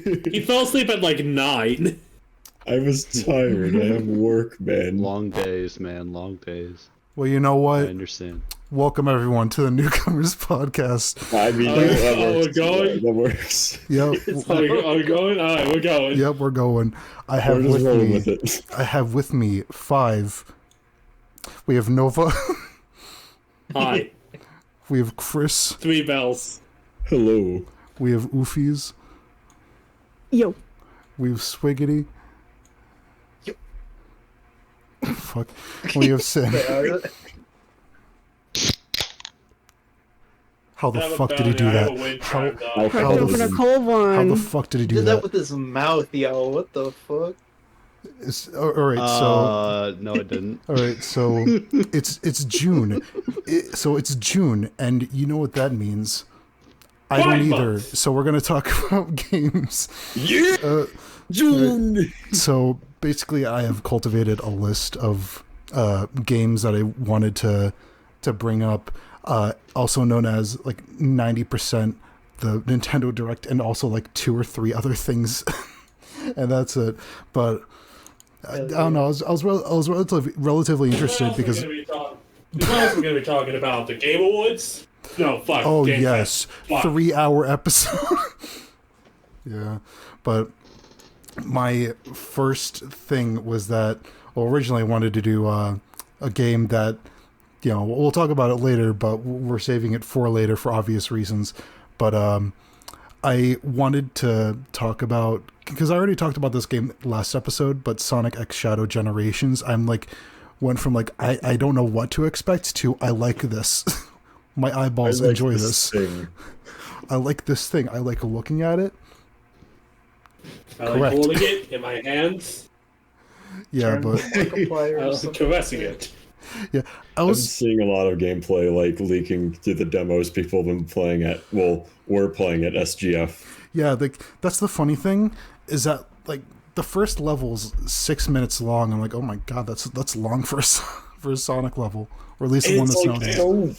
He fell asleep at like 9. I was tired. I have work, man. Long days, man. Long days. Well, you know what? I understand. Welcome everyone to the Newcomers Podcast. I mean, we're going. That works. Yep. Are we going? All right, we're going. Yep, we're going. I have We're just rolling with me. with it. I have with me 5. We have Nova. Hi. We have Chris. 3 bells. Hello. We have Oofiies. Yo. We have Swiggity. Yo. Fuck. We have Sin. How the fuck did he do that? How Cracked open a cold one. How the fuck did he do Did that? that with his mouth, yo. What the fuck? All right, so No, it didn't. all right, so it's June, so it's June, and you know what that means. I don't either. So we're gonna talk about games. Yeah. June. So basically, I have cultivated a list of games that I wanted to bring up, also known as like 90% the Nintendo Direct, and also like 2 or 3 other things, and that's it. But I don't know. I was relatively interested because. We're going to be talking about the Game Awards. No, fuck. Oh Game yes, Fest. Fuck. 3-hour episode. Yeah, but my first thing was that, well, originally I wanted to do a game that, you know, we'll talk about it later, but we're saving it for later for obvious reasons. But I wanted to talk about, because I already talked about this game last episode, but Sonic X Shadow Generations. I'm like, went from like I don't know what to expect to I like this. My eyeballs I like enjoy this. thing. I like this thing. I like looking at it. I like Correct. holding it in my hands. Yeah, but I like caressing it. yeah, I I'm was seeing a lot of gameplay like leaking through the demos people have been playing at. Well, we're playing at SGF. yeah, like that's the funny thing is that like the first level's 6 minutes long. I'm like, oh my god, that's long for for a Sonic level, or at least the one It's that's like nowadays.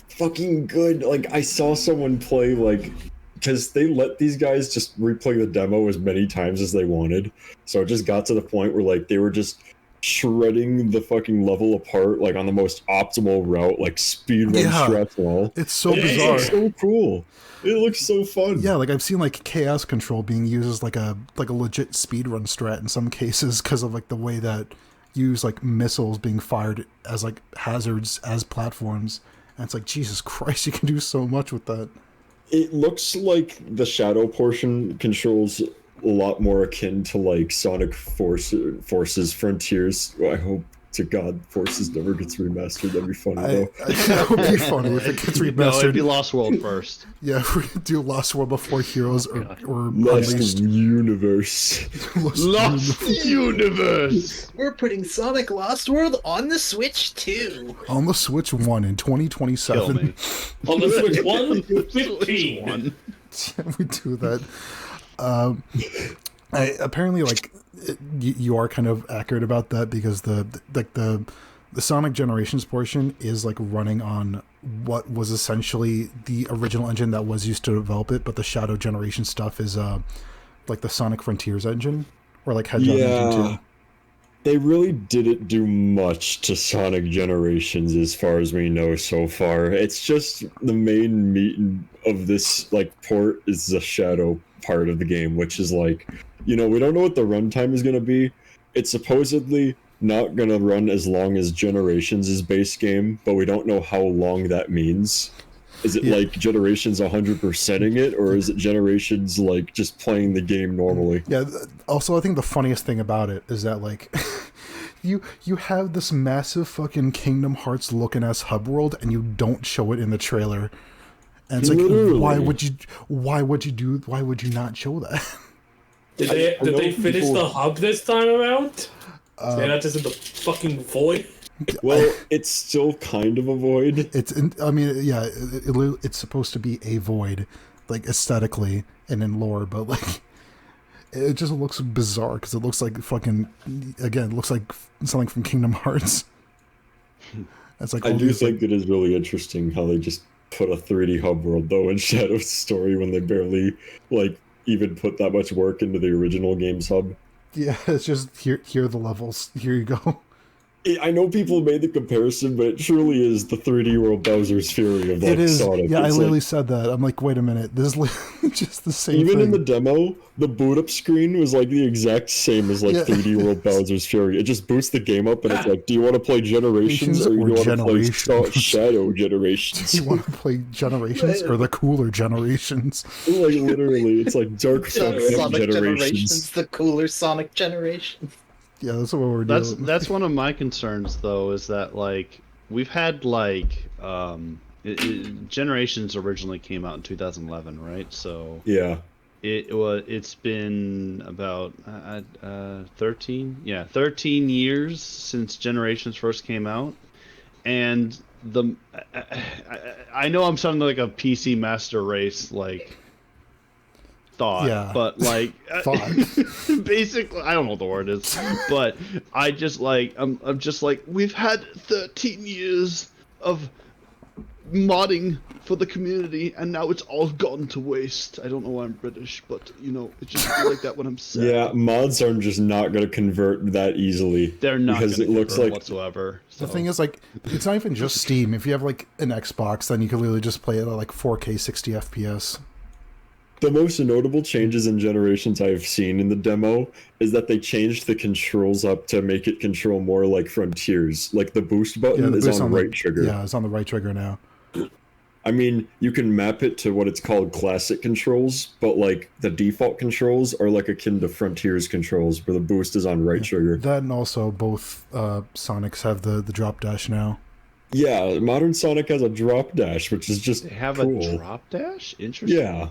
so fucking good. Like I saw someone play like, because they let these guys just replay the demo as many times as they wanted. So it just got to the point where like they were just shredding the fucking level apart, like on the most optimal route, like speedrun Yeah. stretch wall. It's so It bizarre. looks so cool. It looks so fun. Yeah, like I've seen like chaos control being used as like a legit speedrun strat in some cases because of like the way that you use like missiles being fired as like hazards as platforms, and it's like Jesus Christ, you can do so much with that. It looks like the shadow portion controls a lot more akin to like Sonic Forces Frontiers. I hope to God Forces never gets remastered. That'd be funny though. That would be funny if it gets No, it'd remastered. be Lost World first. Yeah, we could do Lost World before Heroes or Lost Unleashed. Universe. Lost Universe! We're putting Sonic Lost World on the Switch too. On the Switch 1 in Kill 2027. me. On the Switch 1, 15. We do that. Apparently, like you are kind of accurate about that because the Sonic Generations portion is like running on what was essentially the original engine that was used to develop it, but the Shadow Generation stuff is like the Sonic Frontiers engine or like Hedgehog engine too. They really didn't do much to Sonic Generations as far as we know so far. It's just the main meat of this like port is the shadow part of the game, which is like, you know, we don't know what the runtime is going to be. It's supposedly not going to run as long as Generations' base game, but we don't know how long that means. Is it like Generations 100%ing it, or is it Generations like just playing the game normally? Yeah. Also, I think the funniest thing about it is that like you have this massive fucking Kingdom Hearts looking ass hub world, and you don't show it in the trailer. And it's like, Literally. why would you not show that? Did I know they finish people- the hub this time around? They're not just in the fucking void? Well, it's still kind of a void. I mean, yeah, it's supposed to be a void, like aesthetically and in lore, but like it just looks bizarre because it looks like fucking, again, it looks like something from Kingdom Hearts. It's like I all do these, think it is really interesting how they just put a 3D hub world though in Shadow's story when they barely like even put that much work into the original game's hub. Yeah, it's just here are the levels. Here you go. I know people made the comparison, but it truly is the 3D World Bowser's Fury of like It is. Sonic. Yeah, I It's literally like, said that. I'm like, wait a minute. This is just the same even thing. in the demo, the boot up screen was like the exact same as like Yeah. 3D World Bowser's Fury. It just boosts the game up, and it's like, do you want to play Generations or do you want to play Generations? Shadow Generations? Do you want to play Generations or the cooler Generations? Like literally, it's like Dark Sonic Generations. Generations, the cooler Sonic Generations. Yeah, that's what we're doing. That's one of my concerns though, is that like we've had like Generations originally came out in 2011, right? So Yeah. it's been about 13 years since Generations first came out, and I know I'm sounding like a PC master race like thought, Yeah. but like Thought. basically I don't know what the word is, but I just like I'm just like, we've had 13 years of modding for the community and now it's all gone to waste. I don't know why I'm British, but you know, it just feels like that when I'm sad. Yeah, mods are just not going to convert that easily. They're not because gonna it looks convert like whatsoever. The So. thing is, like, it's not even just Steam. If you have like an Xbox, then you can literally just play it at like 4K 60 FPS. the most notable changes in Generations I've seen in the demo is that they changed the controls up to make it control more like Frontiers. Like the boost button is boost on the right trigger. Yeah, it's on the right trigger now. I mean, you can map it to what it's called classic controls, but like the default controls are like akin to Frontiers controls, where the boost is on right trigger. That and also both Sonics have the drop dash now. Yeah, modern Sonic has a drop dash, which is just They have cool. a drop dash? Interesting. Yeah.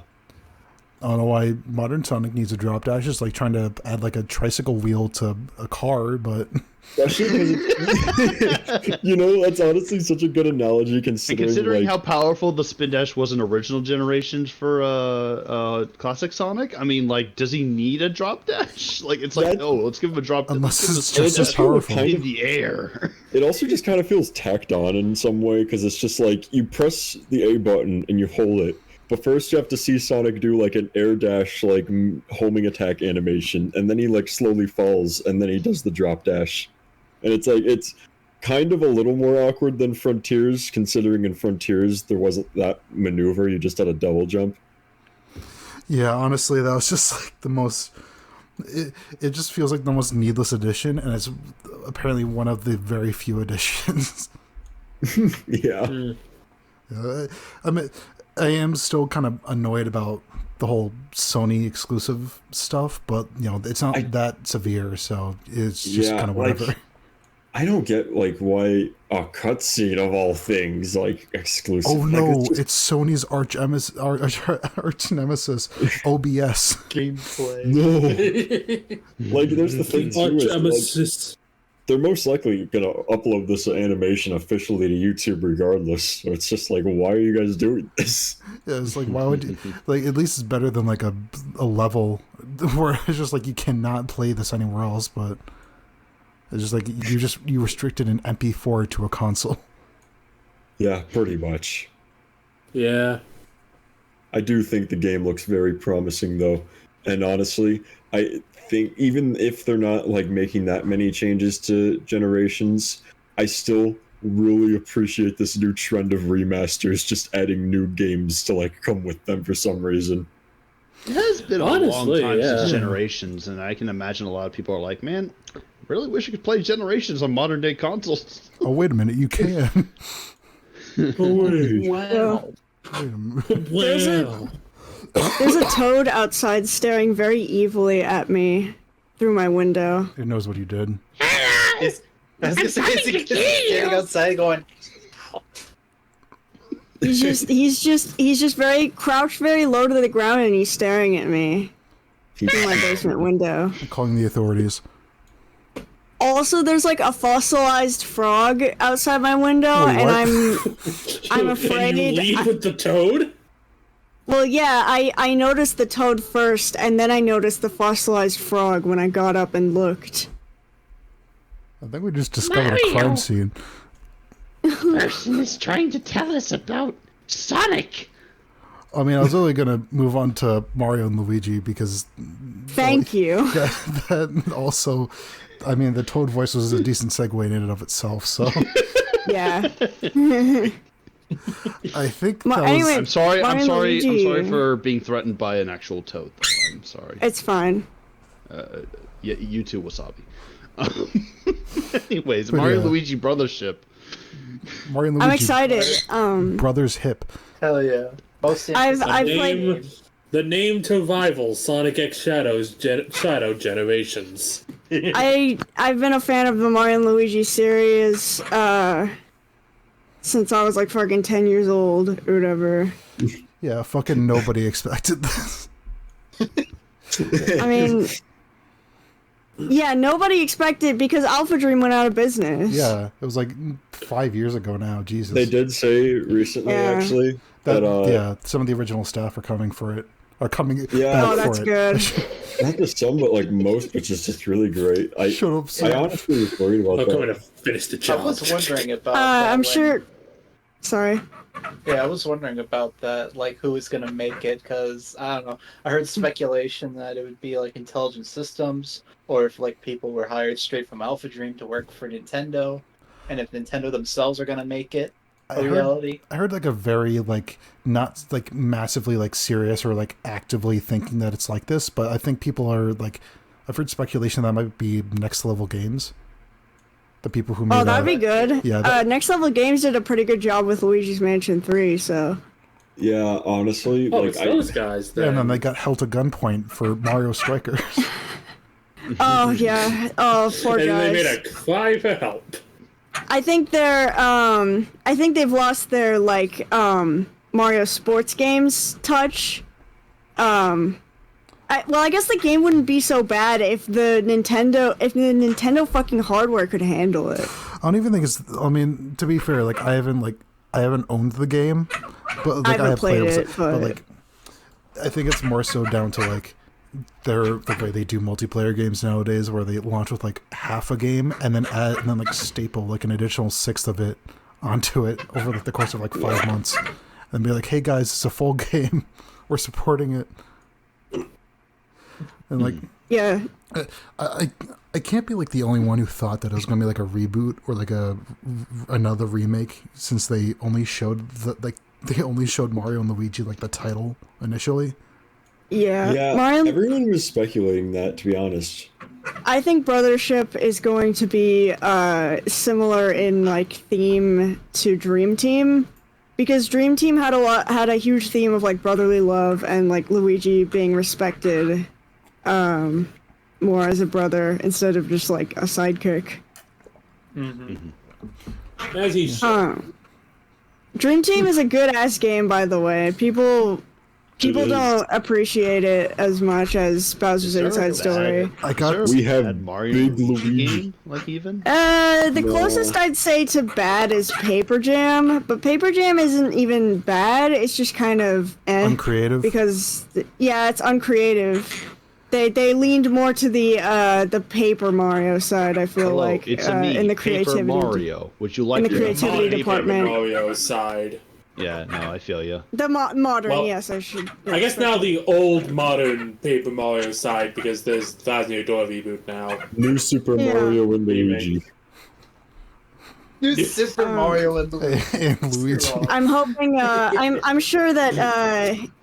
I don't know why modern Sonic needs a drop dash. It's like trying to add like a tricycle wheel to a car, but Especially because, you know, that's honestly such a good analogy And considering, considering like, how powerful the spin dash was in original generations for classic Sonic, I mean, like, does he need a drop dash? Like, it's like, That- no, let's give him a drop dash. unless it's Let's give him a just as spin dash powerful. kind in of- the air. it also just kind of feels tacked on in some way, because it's just like you press the A button and you hold it, but first you have to see Sonic do like an air dash, like homing attack animation, and then he like slowly falls, and then he does the drop dash. And it's like, it's kind of a little more awkward than Frontiers, considering in Frontiers there wasn't that maneuver, you just had a double jump. yeah, honestly, that was just like the most. It just feels like the most needless addition, and it's apparently one of the very few additions. Yeah. I mean, I am still kind of annoyed about the whole Sony exclusive stuff, but you know, it's not that severe, so it's just Yeah, kind of like, whatever. I don't get like why a cutscene of all things like exclusive. Oh like, no, it's just- it's Sony's arch nemesis, OBS. Gameplay. no. Like there's the thing too. Arch is, like, nemesis. they're most likely gonna upload this animation officially to YouTube regardless. So it's just like, why are you guys doing this? Yeah, it's like, why would you, like, at least it's better than like a level where it's just like you cannot play this anywhere else, but it's just like you restricted an MP4 to a console. Yeah, pretty much. Yeah. I do think the game looks very promising though, and honestly, I think even if they're not like making that many changes to Generations, I still really appreciate this new trend of remasters, just adding new games to like come with them for some reason. It has been a Honestly, long time yeah. since Generations, and I can imagine a lot of people are like, man, I really wish I could play Generations on modern day consoles. Oh wait a minute, you can. Wow. Well. There's a toad outside staring very evilly at me through my window. It knows what you did. I was gonna say, is he standing outside going, He's just very crouched very low to the ground and he's staring at me through my basement window. I'm calling the authorities. Also, there's like a fossilized frog outside my window, Wait, and what? I'm Can afraid. you leave with the toad? Well, yeah, I noticed the toad first, and then I noticed the fossilized frog when I got up and looked. I think we just discovered a crime scene. Person is trying to tell us about Sonic. I mean, I was only gonna move on to Mario and Luigi because Thank you. that also, I mean, the Toad voice was a decent segue in and of itself. So Yeah. I think Well, that anyway- was, I'm sorry. I'm Mario sorry. I'm Luigi. sorry for being threatened by an actual toad. Though. I'm sorry. It's fine. Yeah, you too, Wasabi. Anyways, But Mario yeah. Luigi Brothership. Mario and Luigi I'm excited. Brothers hip. Hell yeah. Most I've interesting played. game. The name to rival Sonic X Shadow Generations. I've been a fan of the Mario and Luigi series since I was like fucking 10 years old or whatever. Yeah, fucking nobody expected this. I mean, yeah, nobody expected because Alpha Dream went out of business. Yeah, it was like 5 years ago now. Jesus. They did say recently, Yeah. actually, That, that yeah, some of the original staff are coming for it. Are coming Yeah. back Oh, that's for it. good. not just some, but like most, which is just really great. Shut up, I Sam. honestly was worried about I'm coming that. to finish the I job. was wondering about that. I'm when- sure. Sorry. Yeah, I was wondering about that, like who was gonna make it, because I don't know. I heard speculation that it would be like Intelligent Systems, or if like people were hired straight from Alpha Dream to work for Nintendo, and if Nintendo themselves are gonna make it I a heard- reality. I heard like a very like not like massively like serious or like actively thinking that it's like this, but I think people are like I've heard speculation that might be Next Level Games. The people who made Oh, that'd be good. Yeah, that- Next Level Games did a pretty good job with Luigi's Mansion 3, so. Yeah, honestly, Oh, like it's those guys then. yeah, and then they got held to gunpoint for Mario Strikers. Oh, yeah. Oh, poor And they made guys. a cry for help. I think they've lost their, like, Mario sports games touch. I guess the game wouldn't be so bad if the Nintendo fucking hardware could handle it. I don't even think it's. I mean, to be fair, like I haven't owned the game, but like haven't I have played played it, but but- like I think it's more so down to like the way they do multiplayer games nowadays, where they launch with like half a game and then like staple like an additional sixth of it onto it over like the course of like 5 months, and be like, hey guys, it's a full game, we're supporting it, and like. Yeah. I can't be like the only one who thought that it was gonna be like a reboot or like another remake, since they only showed Mario and Luigi like the title initially. Yeah. yeah, Mario, everyone was speculating that, to be honest. I think Brothership is going to be similar in like theme to Dream Team, because Dream Team had a huge theme of like brotherly love and like Luigi being respected more as a brother instead of just like a sidekick. As he should. Dream Team is a good ass game, by the way. People It is. don't appreciate it as much as Bowser's Inside Story. We have Had Mario Big Luigi. game, like even. The No. closest I'd say to bad is Paper Jam, but Paper Jam isn't even bad. It's just kind of Uncreative. because it's uncreative. They leaned more to the Paper Mario side. I feel Hello, like it's a me, in the Paper creativity. Mario. Would you like the to creativity Paper department. Mario side. Yeah, no, I feel you. The modern, Well, yes, I should. I guess now the old modern Paper Mario side, because there's Thousand Year Door reboot now. New Super Yeah. Mario and Luigi. New Super Mario and Luigi. and Luigi. I'm hoping. I'm sure that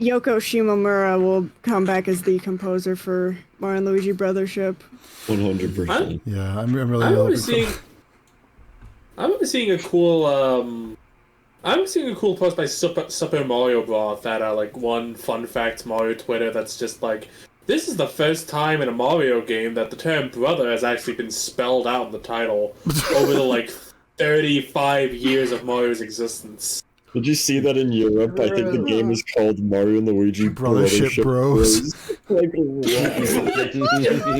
Yoko Shimomura will come back as the composer for Mario and Luigi Brothership. 100%. Yeah, I'm really I'm hoping seeing. I'm seeing a cool. I'm seeing a cool post by Super Mario Broth that like one fun fact Mario Twitter that's just like, this is the first time in a Mario game that the term brother has actually been spelled out in the title over the like 35 years of Mario's existence. Did you see that in Europe? I think the game is called Mario and Luigi Brothership Bros. Like,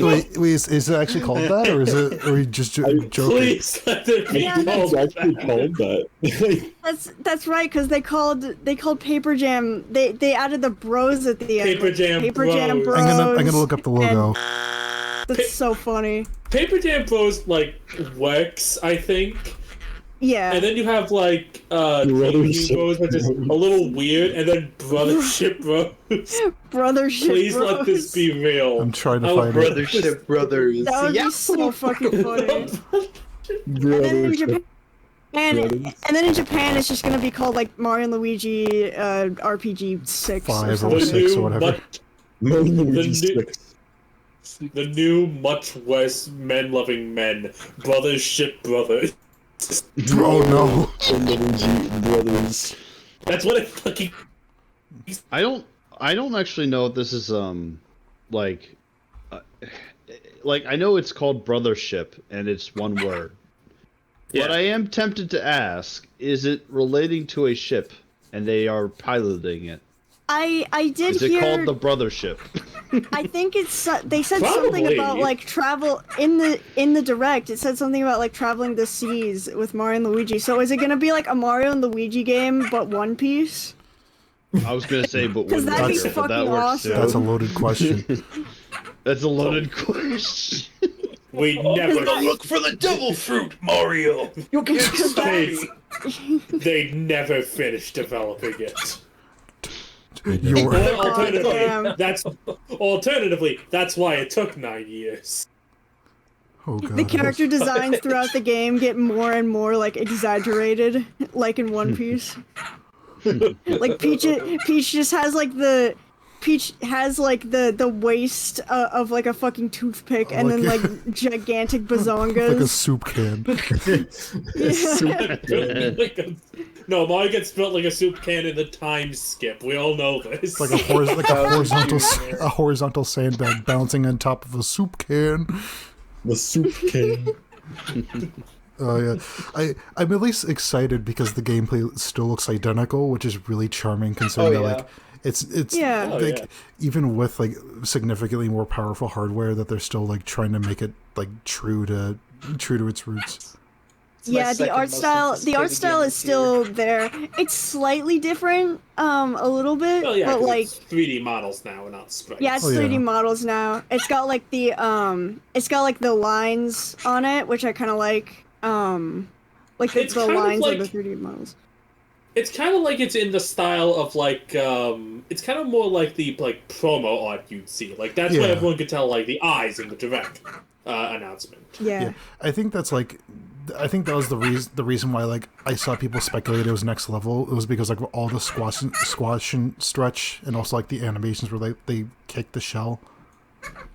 what? Wait, is it actually called that, or is it? Or are you just joking? Please let it be I think it's called actually called that. That's right, because they called Paper Jam. They added the bros at the end. Paper Jam Paper Jam Bros. Bros. I'm gonna look up the logo. That's so funny. Paper Jam Bros like works, I think. Yeah. And then you have like Team Heroes, which is a little weird, and then Brothership Bros. Brothership Please Bros. let this be real. I'm trying to find it. Brothership Brothers. That would be so fucking funny. Brothership. And then in Japan, it's just gonna be called like Mario and Luigi RPG 6 or 5 or something. 6 or whatever. The new, much worse men-loving men, Brothership Brothers. Oh no! Brothers. That's what it fucking. I don't actually know if this is like I know it's called Brothership and it's one word. Yeah. But I am tempted to ask, is it relating to a ship and they are piloting it? I did Is it hear. called the Brothership? I think it's. They said Probably. something about like travel in the direct. It said something about like traveling the seas with Mario and Luigi. So is it gonna be like a Mario and Luigi game but One Piece? I was gonna say, but Because that'd be wouldn't work, but that fucking works awesome. too. That's a loaded question. That's a loaded question. We never. Look for the devil fruit, Mario. You can They never finished developing it. You're damn. Alternatively, that's why it took 9 years. oh god. The character designs throughout the game get more and more like exaggerated, like in One Piece. Like Peach just has like the waist of like a fucking toothpick, and then like gigantic like a bazongas. soup can. No, Mario gets built like a soup can in the time skip. We all know this. Like a horizontal sandbag bouncing on top of a soup can. The soup can. Oh yeah, I'm at least excited because the gameplay still looks identical, which is really charming considering that like it's Yeah. like even with like significantly more powerful hardware that they're still like trying to make it like true to its roots. Yeah, the art style is still there. It's slightly different, a little bit, Well, yeah, but 'cause like it's 3D models now, and not sprites. yeah, it's Oh, yeah. 3D models now. It's got like the lines on it, which I kind of like. Like It's the kind of lines like- of the 3D models. It's kind of like it's in the style of like it's kind of more like the like promo art you'd see. Like that's why Yeah. everyone could tell like the eyes in the direct announcement. Yeah. I think that was the reason why like I saw people speculate it was next level. It was because like all the squash and stretch, and also like the animations where they kick the shell.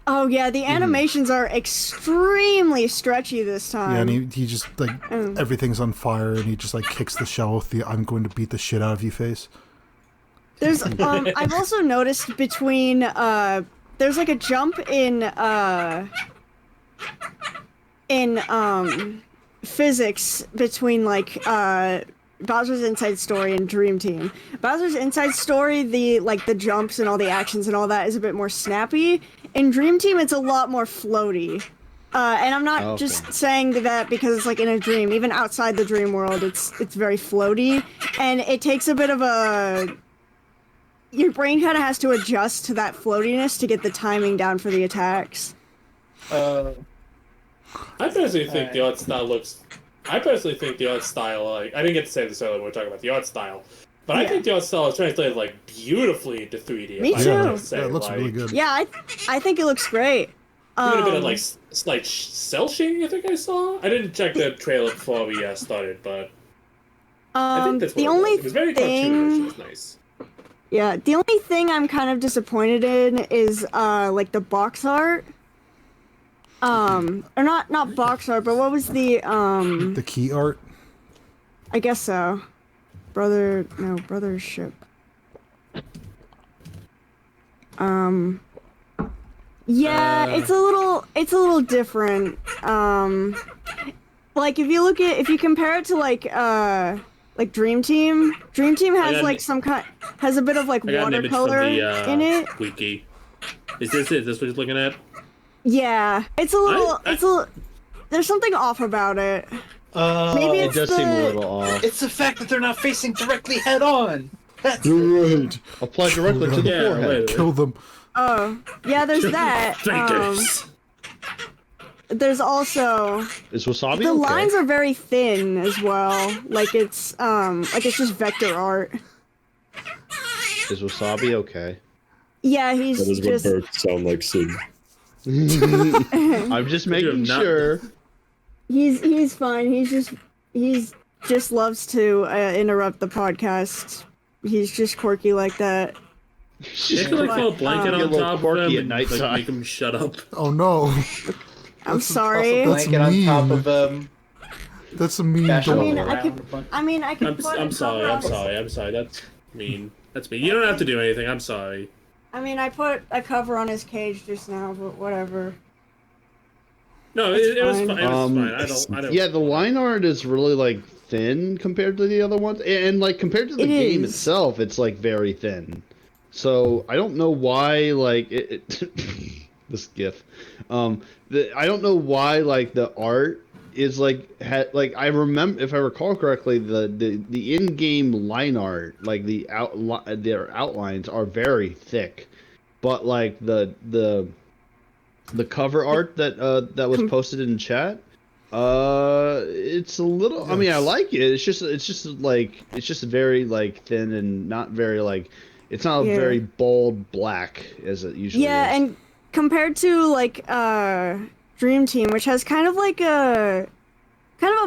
Oh yeah, the animations are extremely stretchy this time. Yeah, and he just like everything's on fire, and he just like kicks the shell with the "I'm going to beat the shit out of you" face. There's I've also noticed between there's like a jump in physics between like Bowser's Inside Story and Dream Team. Bowser's Inside Story, the jumps and all the actions and all that is a bit more snappy. In Dream Team, it's a lot more floaty. And I'm not just saying that because it's like in a dream. Even outside the dream world, it's very floaty, and it takes a bit of a. Your brain kind of has to adjust to that floatiness to get the timing down for the attacks. I personally think the art style looks. I personally think the art style, like, I didn't get to say this earlier when we were talking about the art style, but I think the art style is translated, like, beautifully into 3D. Me if I too. have to say, Yeah, it looks like, really good. Yeah, I think it looks great. Even a bit of, like, slight cell shading, I think I saw. I didn't check the trailer before we started, but I think that's what the it only was. It was very cartoonish. It was nice. Yeah, the only thing I'm kind of disappointed in is like the box art. Or not box art, but what was the The key art. I guess so. Brothership. Yeah, it's a little different. Like if you compare it to like Dream Team has like has a bit of like I got an image from watercolor the in it. wiki. Is this it? Is this what you're looking at? Yeah, it's a little. There's something off about it. Maybe It it's does seem a little off. It's the fact that they're not facing directly head on. That's You're right. Apply directly to the forehead. Kill them. Oh, yeah. There's that. Thinkers. there's also Is Wasabi the okay? lines are very thin as well. Like it's just vector art. Is Wasabi okay? Yeah, he's That is what just birds sound like, Sid. I'm just making not- sure. he's fine. He's just loves to interrupt the podcast. He's just quirky like that. If you like throw a blanket Get a on little top of quirky him at and like, nighttime. make him shut up. Oh no, I'm sorry. That's Blanket on top mean. of him. that's a mean Bash dog. him mean, around I could- a bunch. I could put I'm a sorry. cover I'm on his- sorry. I'm sorry. That's mean. That's mean. You don't have to do anything. I'm sorry. I mean, I put a cover on his cage just now, but whatever. No, it was fine. fine. It was fine. I don't. Yeah, the line art is really like thin compared to the other ones, and like compared to the It game is. itself, it's like very thin. So I don't know why like this GIF. I don't know why like the art is like like I remember, if I recall correctly, the in-game line art, like their outlines are very thick, but like the cover art that was posted in chat, it's a little. I mean, I like it. It's just very like thin and not very like. It's not Yeah. very bold black as it usually Yeah, is. and compared to like Dream Team, which has kind of a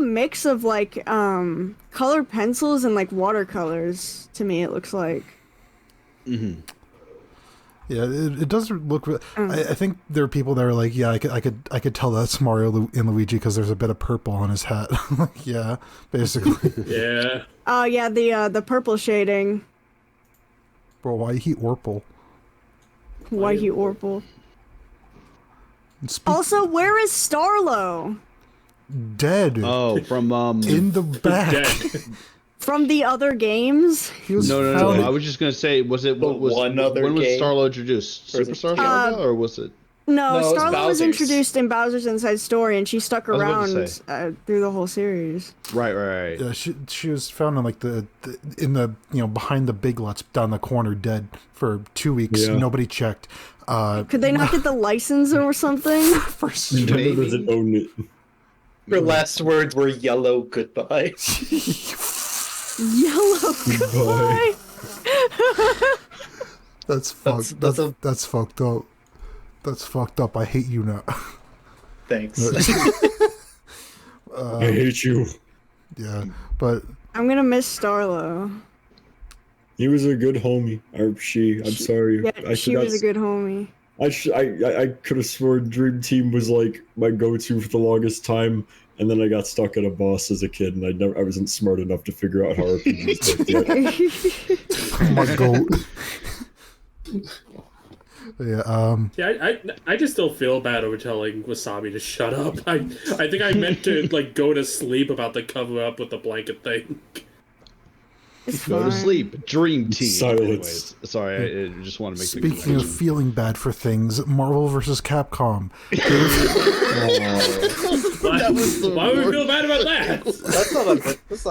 mix of like colored pencils and like watercolors. To me, it looks like. Mm-hmm. Yeah, it does look. I think there are people that are like, yeah, I could tell that's Mario and Luigi because there's a bit of purple on his hat. Like, yeah, basically. Yeah. Oh yeah, the purple shading. Bro, why he Orple? Whitey Orple. Speak Also, where is Starlo? dead Oh, from in the back. Dead. From the other games? He was No. found- I was just gonna say, was it what was one other when was game? Starlo introduced? Or is it- Superstar Saga, or was it? No, No, it was Starlo was Bowser's. introduced in Bowser's Inside Story, and she stuck I was about to around say. through the whole series. Right. Yeah, she was found in like the behind the big lots down the corner, dead for 2 weeks. Yeah. Nobody checked. Could they not get the license or something? First, Nintendo doesn't own it. Her last words were yellow goodbye. Yellow goodbye. that's fucked. That's fucked up. That's fucked up. I hate you now. Thanks. I hate you. Yeah, but I'm gonna miss Starlo. He was a good homie. Or she. I'm sorry. Yeah, she was a good homie. I could have sworn Dream Team was like my go-to for the longest time, and then I got stuck at a boss as a kid, and I wasn't smart enough to figure out how RPGs worked yet. oh my god. Yeah. Yeah, I just still feel bad over telling Wasabi to shut up. I think I meant to like go to sleep about the cover up with the blanket thing. It's Go to fine. sleep. Dream Team. Silence. Anyways, sorry, I just want to make the Speaking of connection. feeling bad for things, Marvel vs. Capcom. Why would we feel bad about that? That's not a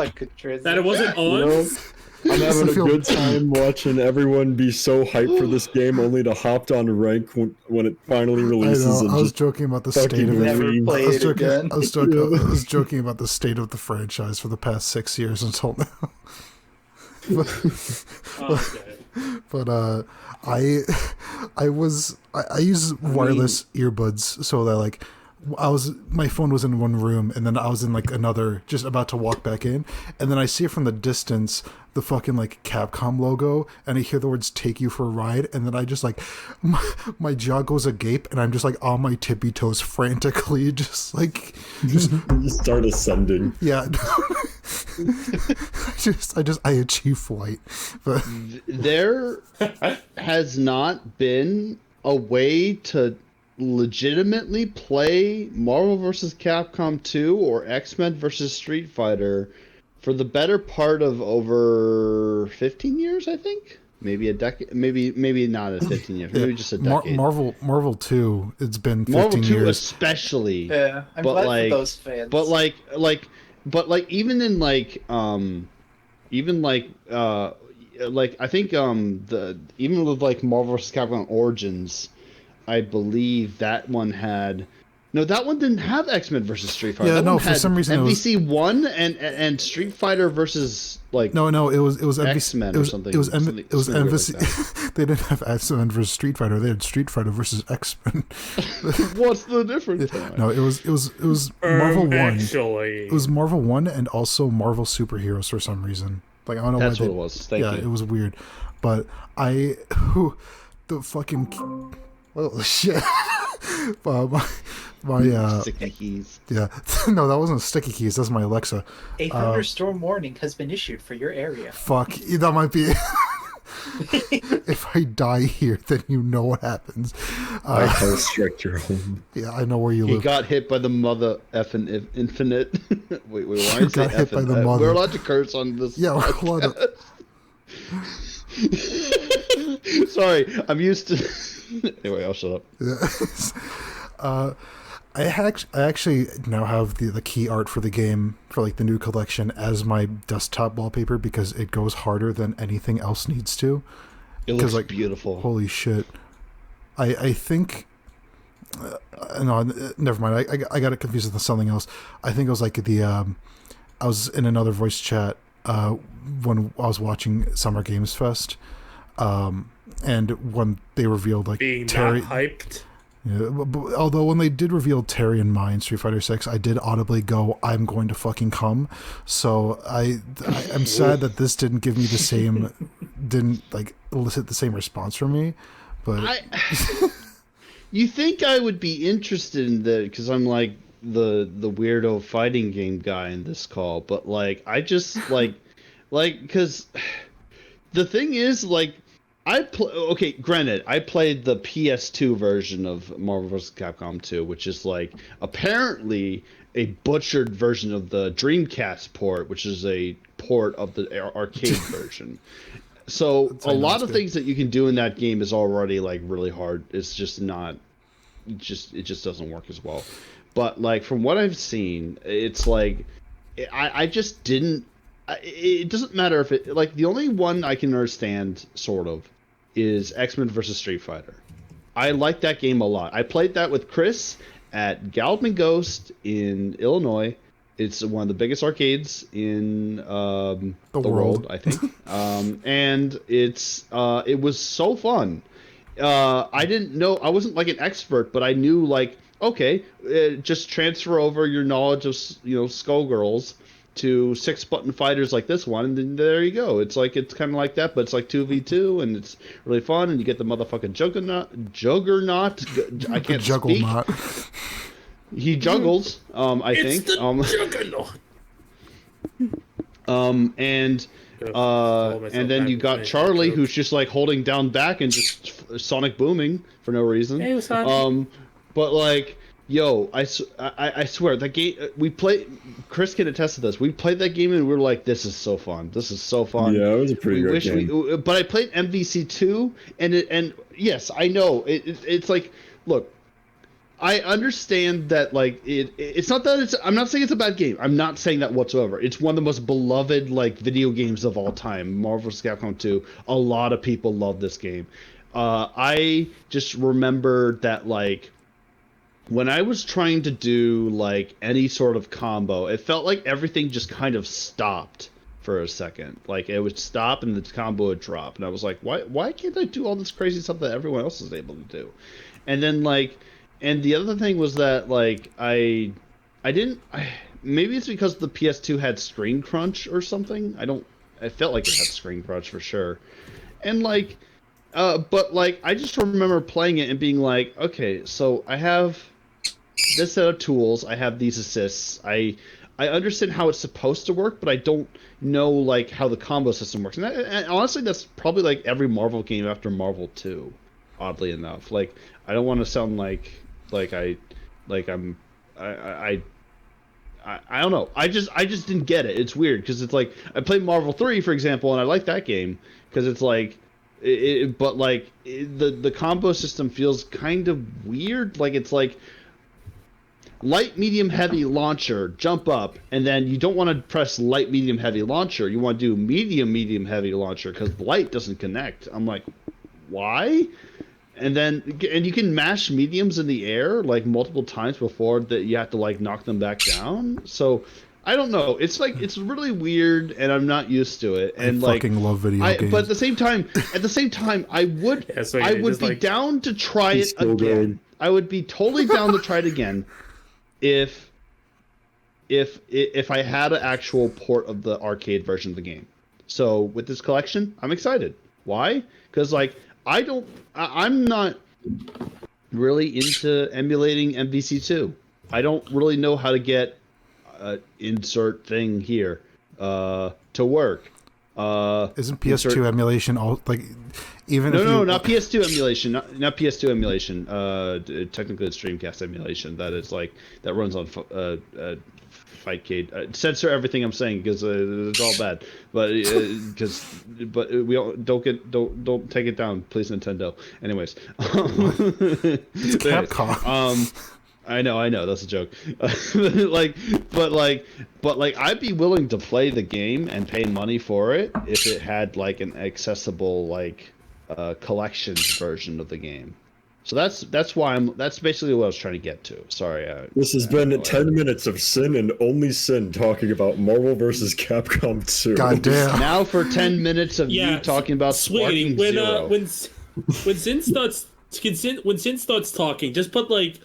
good transition. That it wasn't on? You know, I'm having a feel- good time watching everyone be so hyped for this game, only to hop on rank when it finally I releases. know. And I was just joking about the fucking state of it. Never leave. play I was it joking. again. I was joking about the state of the franchise for the past 6 years until now. Okay. But I use wireless earbuds so that like my phone was in one room and then I was in like another, just about to walk back in, and then I see it from the distance, the fucking like Capcom logo, and I hear the words "take you for a ride," and then I just like my jaw goes agape and I'm just like on my tippy toes frantically, just just start ascending. yeah. I achieve flight, but There has not been a way to legitimately play Marvel vs. Capcom 2 or X-Men vs. Street Fighter for the better part of over 15 years, I think. Maybe a decade, maybe not a 15 years, maybe just a decade. Marvel 2, it's been 15 Marvel 2 years. especially. Yeah, I'm But, glad like- for those fans. But even in like I think even with like Marvel vs. Capcom Origins, I believe that one had No, that one didn't have X-Men versus Street Fighter. Yeah, That no, one for had some reason it was- MVC 1 and Street Fighter versus like No, it was MVC, X-Men it or was, something. It was something weird MVC. like They didn't have X-Men versus Street Fighter. They had Street Fighter versus X-Men. that. What's the difference? No, it was Marvel 1. Actually, It was Marvel 1 and also Marvel Superheroes for some reason. Like I don't know That's why what it was. Thank yeah, you. it was weird. But the fucking oh shit. my Sticky keys. yeah. No, that wasn't sticky keys. That's my Alexa. A thunderstorm warning has been issued for your area. Fuck, that might be. If I die here, then you know what happens. I construct your home. Yeah, I know where you He live. got hit by the mother effing infinite. wait, why is it got hit by the effing? mother. We're allowed to curse on this. Yeah, we're allowed to- Sorry, I'm used to. Anyway, I'll shut up. I actually now have the key art for the game for like the new collection as my desktop wallpaper because it goes harder than anything else needs to. It looks like, beautiful. Holy shit! I think no, never mind. I got it confused with something else. I think it was like I was in another voice chat when I was watching Summer Games Fest, and when they revealed like being Terry. that hyped. Yeah, but although when they did reveal Terry and Mai in Street Fighter 6, I did audibly go, "I'm going to fucking come." So I'm sad that this didn't give me the same, didn't like elicit the same response from me. But You think I would be interested in that because I'm like the weirdo fighting game guy in this call, but like I just like because the thing is like. Okay, granted, I played the PS2 version of Marvel vs. Capcom 2, which is like apparently a butchered version of the Dreamcast port, which is a port of the arcade version. So a lot of things that you can do in that game is already like really hard. It's just not, it just doesn't work as well. But like from what I've seen, it's like I just didn't. It doesn't matter if it like the only one I can understand sort of is X-Men vs. Street Fighter. I like that game a lot. I played that with Chris at Galloping Ghost in Illinois. It's one of the biggest arcades in the world, I think. And it was so fun. I didn't know, I wasn't like an expert, but I knew like, okay, just transfer over your knowledge of Skullgirls to 6-button fighters like this one, and then there you go. It's kind of like that, but it's like 2v2, and it's really fun, and you get the motherfucking juggernaut. I can't speak. He juggles, I think. It's the juggernaut. And then you got Charlie, who's just like holding down back and just sonic booming for no reason. Hey, Sonic. But like, yo, I swear that game we played. Chris can attest to this. We played that game and we were like, "This is so fun. This is so fun." Yeah, it was a pretty good game. But I played MVC2, and yes, I know it's like, look, I understand that like it's not that it's. I'm not saying it's a bad game. I'm not saying that whatsoever. It's one of the most beloved like video games of all time. Marvel vs. Capcom 2. A lot of people love this game. I just remember that like. When I was trying to do like any sort of combo, it felt like everything just kind of stopped for a second. Like it would stop and the combo would drop, and I was like, why can't I do all this crazy stuff that everyone else is able to do? And then like, and the other thing was that like maybe it's because the PS2 had screen crunch or something. I felt like it had screen crunch for sure, and like. But like I just remember playing it and being like, okay, so I have this set of tools, I have these assists, I understand how it's supposed to work, but I don't know like how the combo system works. And honestly, that's probably like every Marvel game after Marvel 2, oddly enough. Like I don't want to sound like I don't know. I just didn't get it. It's weird because it's like I played Marvel 3, for example, and I like that game because it's like. But like the combo system feels kind of weird. Like it's like light, medium, heavy launcher, jump up, and then you don't want to press light, medium, heavy launcher. You want to do medium, medium, heavy launcher because light doesn't connect. I'm like, why? and you can mash mediums in the air like multiple times before that you have to like knock them back down. So I don't know. It's like it's really weird, and I'm not used to it. And I fucking love video games. But at the same time, I would be down to try it again. Good. I would be totally down to try it again if I had an actual port of the arcade version of the game. So with this collection, I'm excited. Why? Because like I'm not really into emulating MVC2. I don't really know how to get insert thing here to work. Isn't PS2 emulation all like even? No, not PS2 emulation. Not PS2 emulation. Technically, it's Dreamcast emulation. That is like that runs on Fightcade. Censor everything I'm saying because it's all bad. But we don't take it down, please, Nintendo. Anyways, it's Capcom. I know that's a joke. but I'd be willing to play the game and pay money for it if it had like an accessible like collections version of the game. So that's basically what I was trying to get to. Sorry. This has been 10 minutes of Sin and only Sin talking about Marvel vs. Capcom 2. God damn. Now for 10 minutes of you talking about Sparking Zero. When Sin starts talking, just put like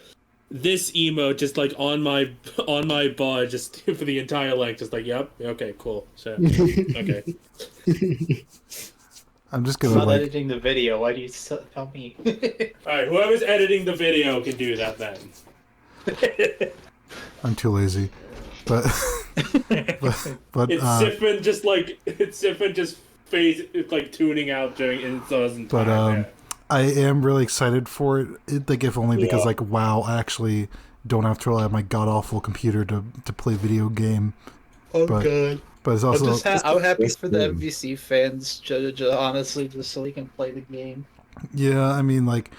this emote just like on my bar just for the entire length, just like yep, okay, cool. So okay. I'm just gonna not editing the video. Why do you tell me? Alright, whoever's editing the video can do that then. I'm too lazy. But it's Siphon just face like tuning out during installs and time. I am really excited for it. Like if only because like WoW, I actually don't have to rely on my god awful computer to play video game. Oh god. But it's also I'm happy for the MVC fans, honestly, just so we can play the game. Yeah, I mean, like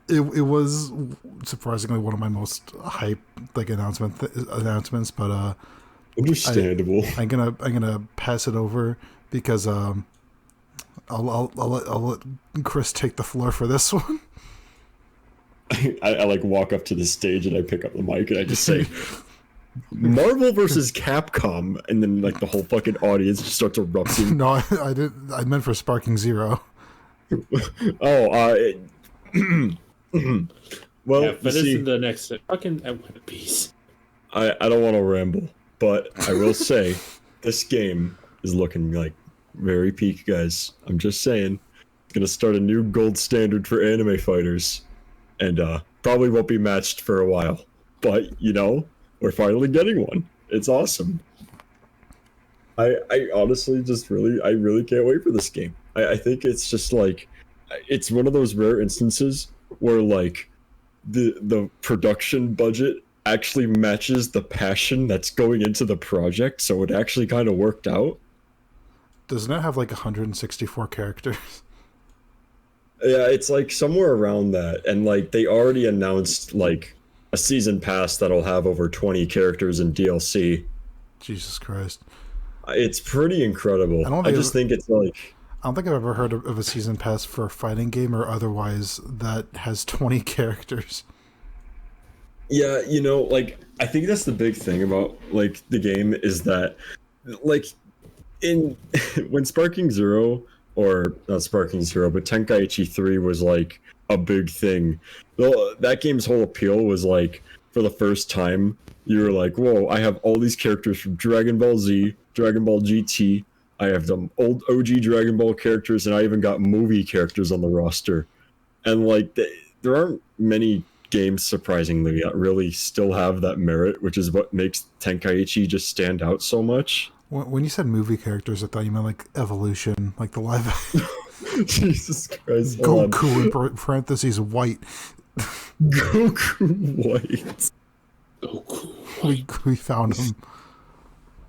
it was surprisingly one of my most hype like announcements, but understandable. I'm gonna pass it over because I'll let Chris take the floor for this one. I like walk up to the stage and I pick up the mic and I just say Marvel versus Capcom, and then like the whole fucking audience just starts erupting. No, I didn't. I meant for Sparking Zero. Well, yeah, but this is the next fucking piece. I don't want to ramble, but I will say this game is looking like very peak, guys. I'm just saying, it's gonna start a new gold standard for anime fighters, and probably won't be matched for a while. But you know, we're finally getting one. It's awesome. I honestly just really can't wait for this game. I think it's just like, it's one of those rare instances where like the production budget actually matches the passion that's going into the project, so it actually kind of worked out. Doesn't it have like 164 characters? Yeah, it's like somewhere around that, and like they already announced like a season pass that'll have over 20 characters in DLC. Jesus Christ. It's pretty incredible. I just think it's like, I don't think I've ever heard of a season pass for a fighting game or otherwise that has 20 characters. Yeah, you know, like I think that's the big thing about like the game is that like when Sparking Zero, or not Sparking Zero, but Tenkaichi 3 was like a big thing. That game's whole appeal was like, for the first time, you were like, whoa, I have all these characters from Dragon Ball Z, Dragon Ball GT, I have the old OG Dragon Ball characters, and I even got movie characters on the roster. And like, there aren't many games, surprisingly, that really still have that merit, which is what makes Tenkaichi just stand out so much. When you said movie characters, I thought you meant like Evolution, like the live Jesus Christ. Goku in parentheses white. Goku white. We found him.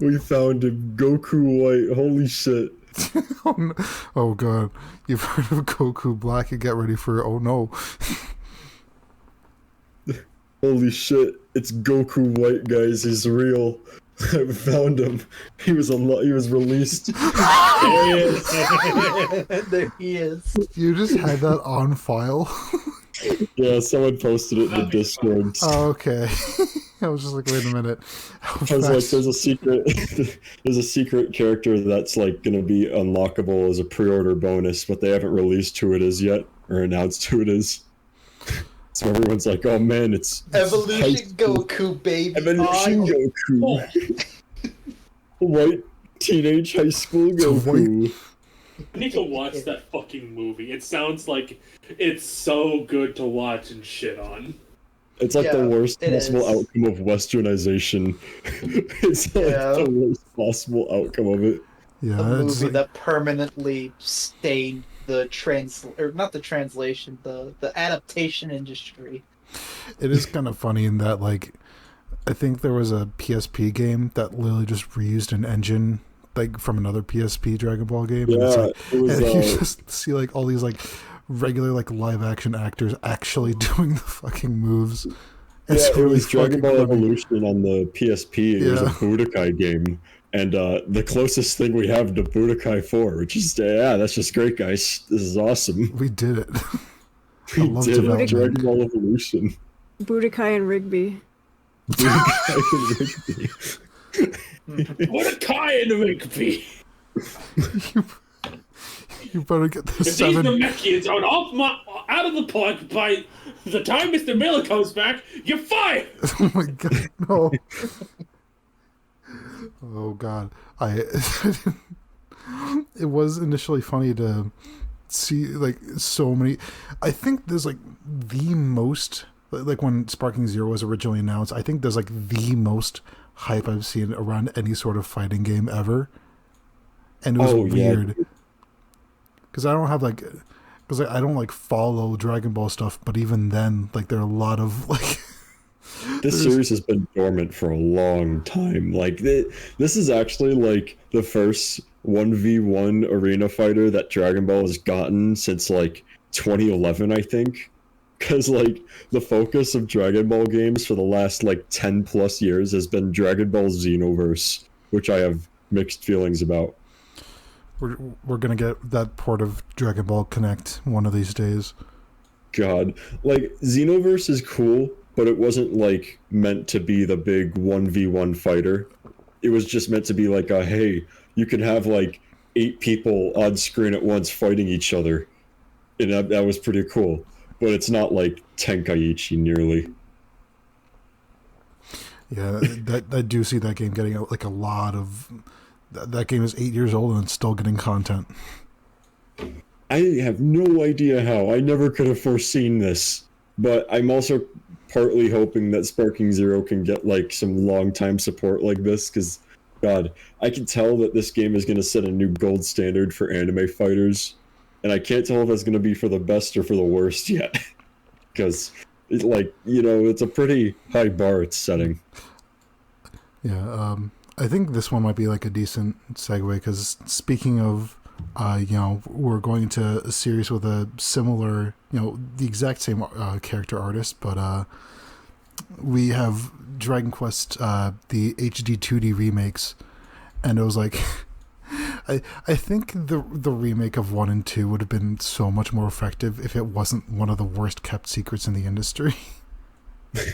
We found him. Goku white. Holy shit. Oh god. You've heard of Goku black and get ready for oh no. Holy shit. It's Goku white, guys. He's real. I found him. He was released. There he is. You just had that on file? Yeah, someone posted it in the Discord. Oh, okay. I was just like, wait a minute. I was like, there's a secret character that's like gonna be unlockable as a pre-order bonus, but they haven't released who it is yet or announced who it is. So everyone's like, oh man, it's Evolution Goku, baby. Evolution Goku. White teenage high school Goku. I need to watch that fucking movie. It sounds like it's so good to watch and shit on. It's like the worst it possible is. outcome of westernization. It's like the worst possible outcome of it. Yeah, The it's movie like, that permanently stained the the adaptation industry. it is kind of funny in that, like, I think there was a PSP game that literally just reused an engine, like, from another PSP Dragon Ball game. And, it's Yeah, like, it was. and you just see, like, all these, like, regular, like, live-action actors actually doing the fucking moves. It's Yeah, it really was Dragon Ball fucking funny. Evolution on the PSP. It was a Yeah. Budokai game. And the closest thing we have to Budokai 4, which is, that's just great, guys. This is awesome. We did it. We love did development. Dragon Ball Evolution. Budokai and Rigby. Budokai and Rigby. What a Kai in the Rigby! You better get the If these 7. Namekians are out of the park by the time Mr. Miller comes back, you're fired! Oh my god, no. Oh god. It was initially funny to see, like, so many. I think there's, like, the most, like, when Sparking Zero was originally announced, I think there's, like, the most hype I've seen around any sort of fighting game ever. And it was weird. Because I don't have, like, because I don't, like, follow Dragon Ball stuff, but even then, like, there are a lot of, like, This series has been dormant for a long time. Like, this is actually, like, the first 1v1 arena fighter that Dragon Ball has gotten since, like, 2011, I think. Because, like, the focus of Dragon Ball games for the last, like, 10 plus years has been Dragon Ball Xenoverse, which I have mixed feelings about. we're gonna get that port of Dragon Ball Connect one of these days. God. Like, Xenoverse is cool, but it wasn't, like, meant to be the big 1v1 fighter. It was just meant to be like hey, you can have, like, 8 people on screen at once fighting each other. And that was pretty cool. But it's not like Tenkaichi nearly. Yeah, I do see that game getting, like, a lot of... That game is 8 years old and it's still getting content. I have no idea how. I never could have foreseen this. But I'm also partly hoping that Sparking Zero can get, like, some long-time support like this, because, God, I can tell that this game is going to set a new gold standard for anime fighters, and I can't tell if it's going to be for the best or for the worst yet. Because, it's a pretty high bar it's setting. Yeah, I think this one might be, like, a decent segue, because speaking of, we're going into a series with a similar, the exact same character artist, but we have Dragon Quest, the HD 2D remakes, and it was like, I think the remake of 1 and 2 would have been so much more effective if it wasn't one of the worst kept secrets in the industry.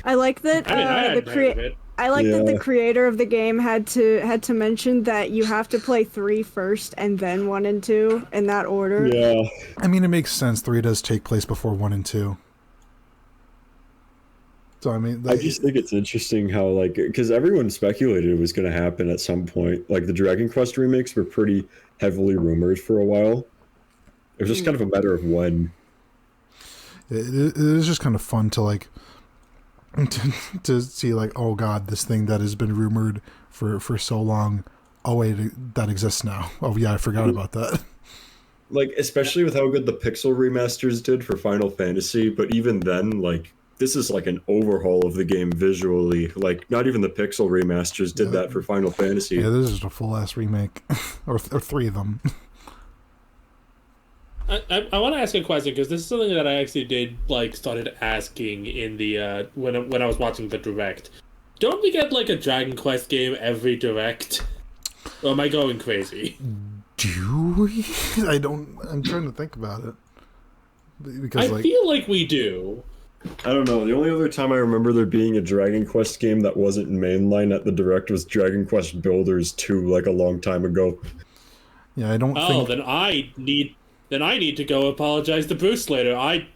I like that that the creator of the game had to mention that you have to play 3 first and then 1 and 2 in that order. Yeah. I mean, it makes sense. 3 does take place before 1 and 2. So, I mean... I just think it's interesting how, like... Because everyone speculated it was going to happen at some point. Like, the Dragon Quest remakes were pretty heavily rumored for a while. It was just kind of a matter of when. It is just kind of fun to, like... to see, like, oh god, this thing that has been rumored for so long, oh wait, that exists now. Oh yeah, I forgot about that. Like, especially with how good the Pixel remasters did for Final Fantasy, but even then, like, this is like an overhaul of the game visually. Like, not even the Pixel remasters did that for Final Fantasy. Yeah, this is a full-ass remake. or 3 of them. I want to ask a question, because this is something that I actually did, like, started asking in the when I was watching the direct. don't we get like a Dragon Quest game every direct? Or am I going crazy? Do we? I'm trying to think about it. Because I feel like we do. I don't know. The only other time I remember there being a Dragon Quest game that wasn't mainline at the Direct was Dragon Quest Builders 2, like a long time ago. Yeah, I don't think... Oh, then I need to go apologize to Bruce later. I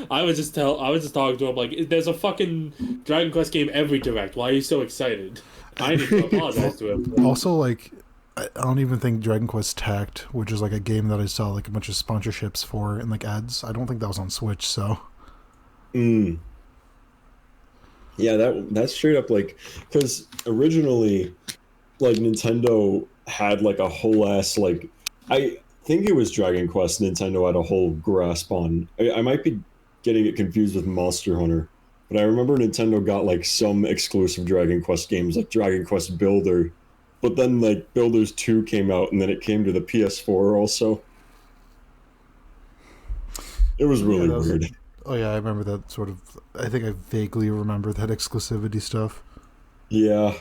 was just talking to him like, there's a fucking Dragon Quest game every direct. Why are you so excited? I need to apologize to him. Also, like, I don't even think Dragon Quest Tact, which is like a game that I saw like a bunch of sponsorships for and like ads, I don't think that was on Switch, so... Yeah, that's straight up like, because originally, like, Nintendo had like a whole ass, like, I think it was Dragon Quest Nintendo had a whole grasp on. I might be getting it confused with Monster Hunter, but I remember Nintendo got like some exclusive Dragon Quest games like Dragon Quest Builder, but then like Builders 2 came out and then it came to the PS4 also. It was really weird. Oh yeah, I remember that sort of... I think I vaguely remember that exclusivity stuff. Yeah.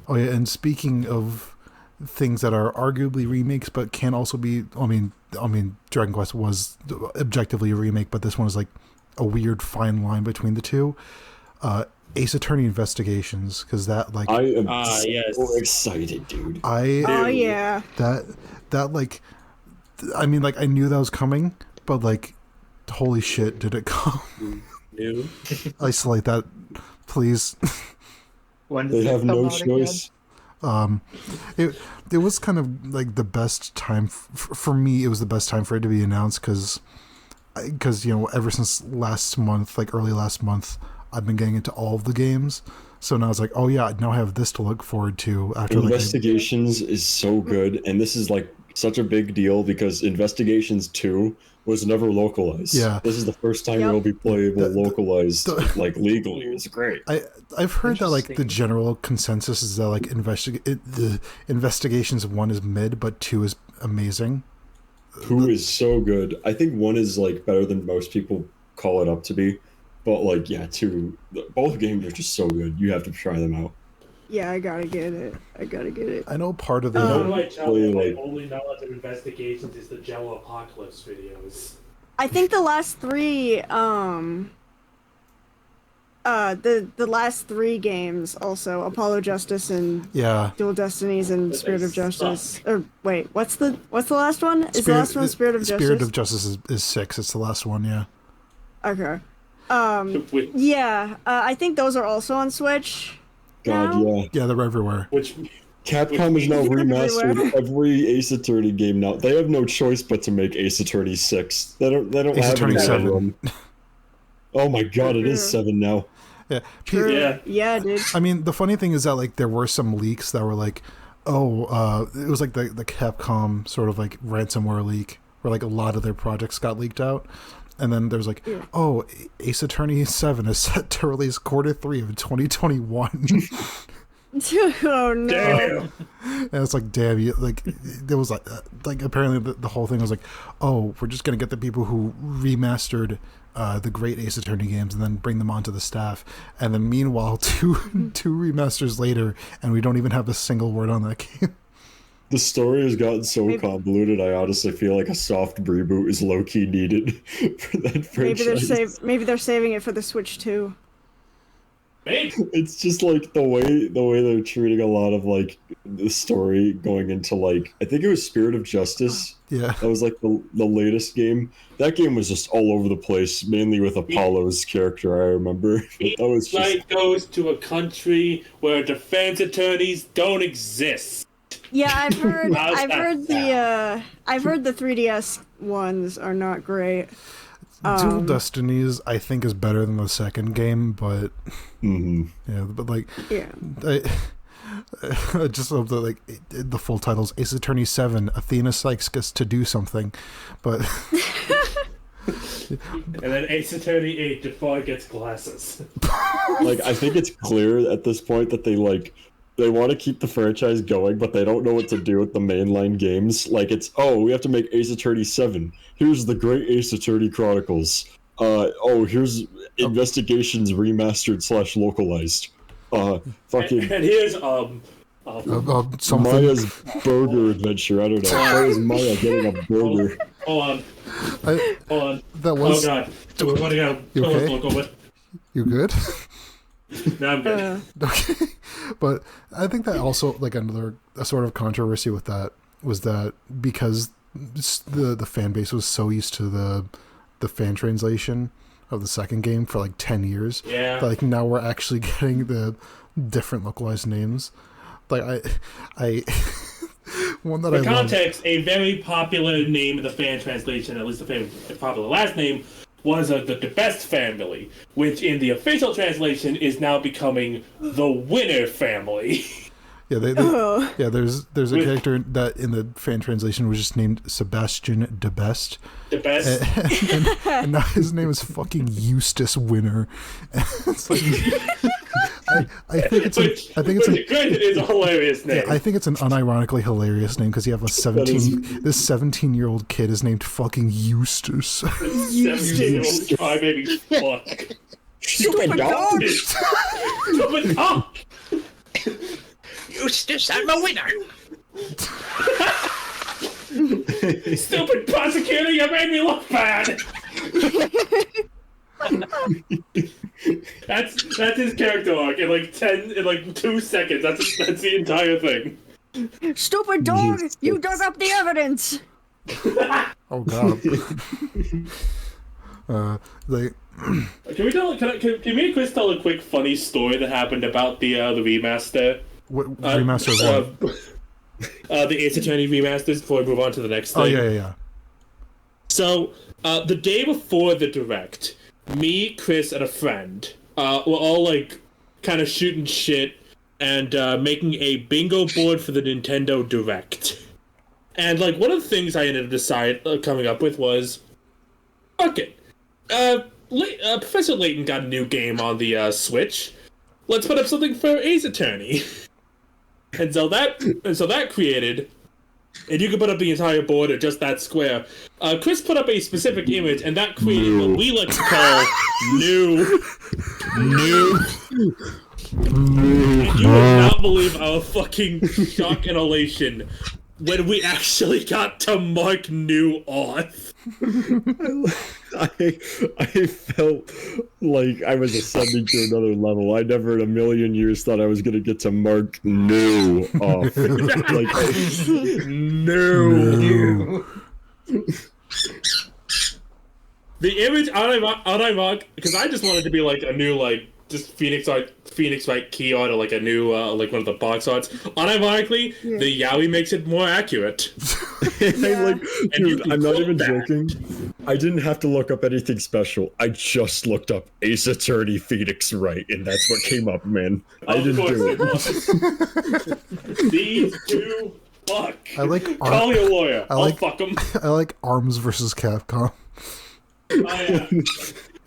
Oh yeah, and speaking of things that are arguably remakes but can also be... I mean, Dragon Quest was objectively a remake, but this one is like a weird fine line between the two. Ace Attorney Investigations, because that like... I am so excited, dude. Yeah. That like... I mean, like, I knew that was coming, but like, holy shit, did it come? No. Isolate that, please. When does They it have come no out choice. It was kind of like the best time for me. It was the best time for it to be announced because you know, ever since last month, like early last month, I've been getting into all of the games. So now it's like, oh yeah, now I have this to look forward to after. Investigations is so good, and this is like such a big deal because Investigations 2 was never localized. Yeah. This is the first time it'll be playable localized, like legally. It's great. I've heard that like the general consensus is that like the Investigations 1 is mid, but 2 is amazing. 2 is so good. I think 1 is like better than most people call it up to be. But like, yeah, 2, both games are just so good. You have to try them out. Yeah, I gotta get it. I know part of the... My only knowledge of Investigations is the Jello Apocalypse videos. I think the last three, the last three games also, Apollo Justice and Dual Destinies and Spirit of Justice. Or wait, what's the last one? Is the last one Spirit of Justice? Spirit of Justice is 6. It's the last one, yeah. Okay. I think those are also on Switch. God, yeah. Yeah, they're everywhere. Capcom has now remastered every Ace Attorney game now. They have no choice but to make Ace Attorney 6. They don't Ace have Attorney 7. Oh my god, it is 7 now. Yeah. Yeah, dude. I mean, the funny thing is that like there were some leaks that were like, it was like the Capcom sort of like ransomware leak where like a lot of their projects got leaked out. And then there's like, Ace Attorney 7 is set to release Q3 of 2021. Oh no! Damn. And it's like, damn, you like there was like apparently the whole thing was like, oh, we're just gonna get the people who remastered the great Ace Attorney games and then bring them onto the staff. And then meanwhile, two remasters later, and we don't even have a single word on that game. The story has gotten so convoluted, I honestly feel like a soft reboot is low-key needed for that franchise. Maybe they're saving it for the Switch too. Maybe. It's just like the way they're treating a lot of like the story going into like, I think it was Spirit of Justice. Yeah. That was like the latest game. That game was just all over the place, mainly with Apollo's character, I remember. That was just... goes to a country where defense attorneys don't exist. Yeah, I've heard the 3DS ones are not great. Dual Destinies, I think, is better than the second game, but I just love that like the full titles: Ace Attorney 7, Athena Sykes gets to do something, but and then Ace Attorney 8, Defoe gets glasses. Like, I think it's clear at this point that they want to keep the franchise going, but they don't know what to do with the mainline games. Like, it's, we have to make Ace Attorney 7. Here's the Great Ace Attorney Chronicles. Here's Investigations Remastered / Localized. Fucking And here's something. Maya's Burger Adventure. I don't know. Why is Maya getting a burger? hold on. Hold on. That was. Oh god. We're running out. You okay? Look over. You good? No, I'm good. Okay, but I think that also like a sort of controversy with that was that because the fan base was so used to the fan translation of the second game for like 10 years. Yeah. Like now we're actually getting the different localized names. Like I one that For I context, a very popular name in the fan translation, at least the very popular last name, was the Best Family, which in the official translation is now becoming the Winner Family. Yeah, yeah. There's a character that in the fan translation was just named Sebastian de Best. The best. And now his name is fucking Eustace Winner. It's like, I think it's Granted, it's a hilarious name. I think it's an unironically hilarious name because you have a 17-year-old kid is named fucking Eustace. 17-year-old crybaby fuck. Stupid dog! Stupid dog! Eustace, I'm a winner. Stupid prosecutor, you made me look bad. That's his character arc in like 2 seconds. That's the entire thing. Stupid dog! You dug up the evidence! Oh god. Can me and Chris tell a quick funny story that happened about the remaster? Remaster of what? The Ace Attorney remasters before we move on to the next thing. Oh yeah. So, the day before the Direct, me, Chris, and a friend were all, like, kind of shooting shit and making a bingo board for the Nintendo Direct. And, like, one of the things I ended up coming up with was, fuck it. Professor Layton got a new game on the Switch. Let's put up something for Ace Attorney. And so that created, and you can put up the entire board or just that square. Chris put up a specific image, and that created what we like to call new. And you would not believe our fucking shock and elation when we actually got to mark new off. I felt like I was ascending to another level. I never in a million years thought I was gonna get to mark new off. Like no. The image unironic because I just wanted to be like a new like just Phoenix Wright key art or like a new like one of the box arts. Unironically, the Yowie makes it more accurate. Dude, I'm not even joking. I didn't have to look up anything special. I just looked up Ace Attorney Phoenix Wright, and that's what came up, man. I didn't do it. These two fuck. Call your lawyer. I'll fuck him. I like Arms versus Capcom.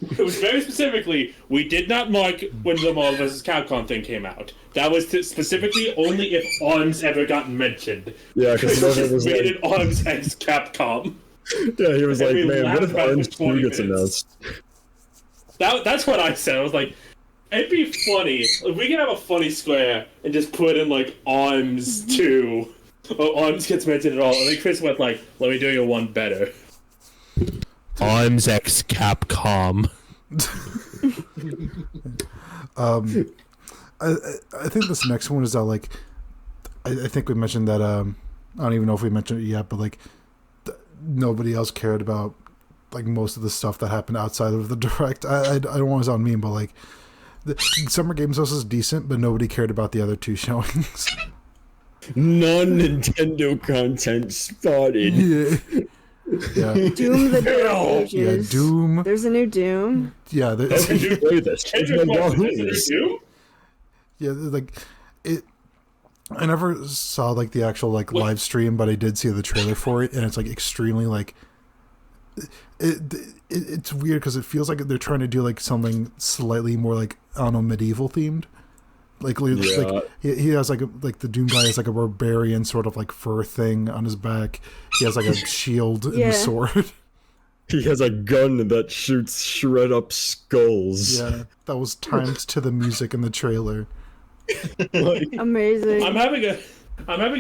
It was very specifically, we did not mark when the Marvel vs. Capcom thing came out. That was specifically only if ARMS ever got mentioned. Yeah, because it was made it ARMS X Capcom. Yeah, he was like, man, what if ARMS 2 gets announced? That's what I said. I was like, it'd be funny. If we could have a funny square and just put in, like, ARMS 2. Or ARMS gets mentioned at all. And then Chris went like, let me do you one better. ARMS X Capcom. I think this next one is that like I think we mentioned that I don't even know if we mentioned it yet, but like nobody else cared about like most of the stuff that happened outside of the Direct. I don't want to sound mean, but like the Summer Games House is decent, but nobody cared about the other two showings. Non-Nintendo content spotted. Yeah. Doom the Dark Ages. Yeah, Doom. There's a new Doom. Yeah, Doom? Yeah, like it. I never saw like the actual like live stream, but I did see the trailer for it, and it's like extremely like. It's weird because it feels like they're trying to do like something slightly more like I don't know medieval themed. Like he has like the Doom guy has like a barbarian sort of like fur thing on his back. He has like a shield and a sword. He has a gun that shoots shred up skulls. Yeah, that was timed to the music in the trailer. Like, Amazing. I'm having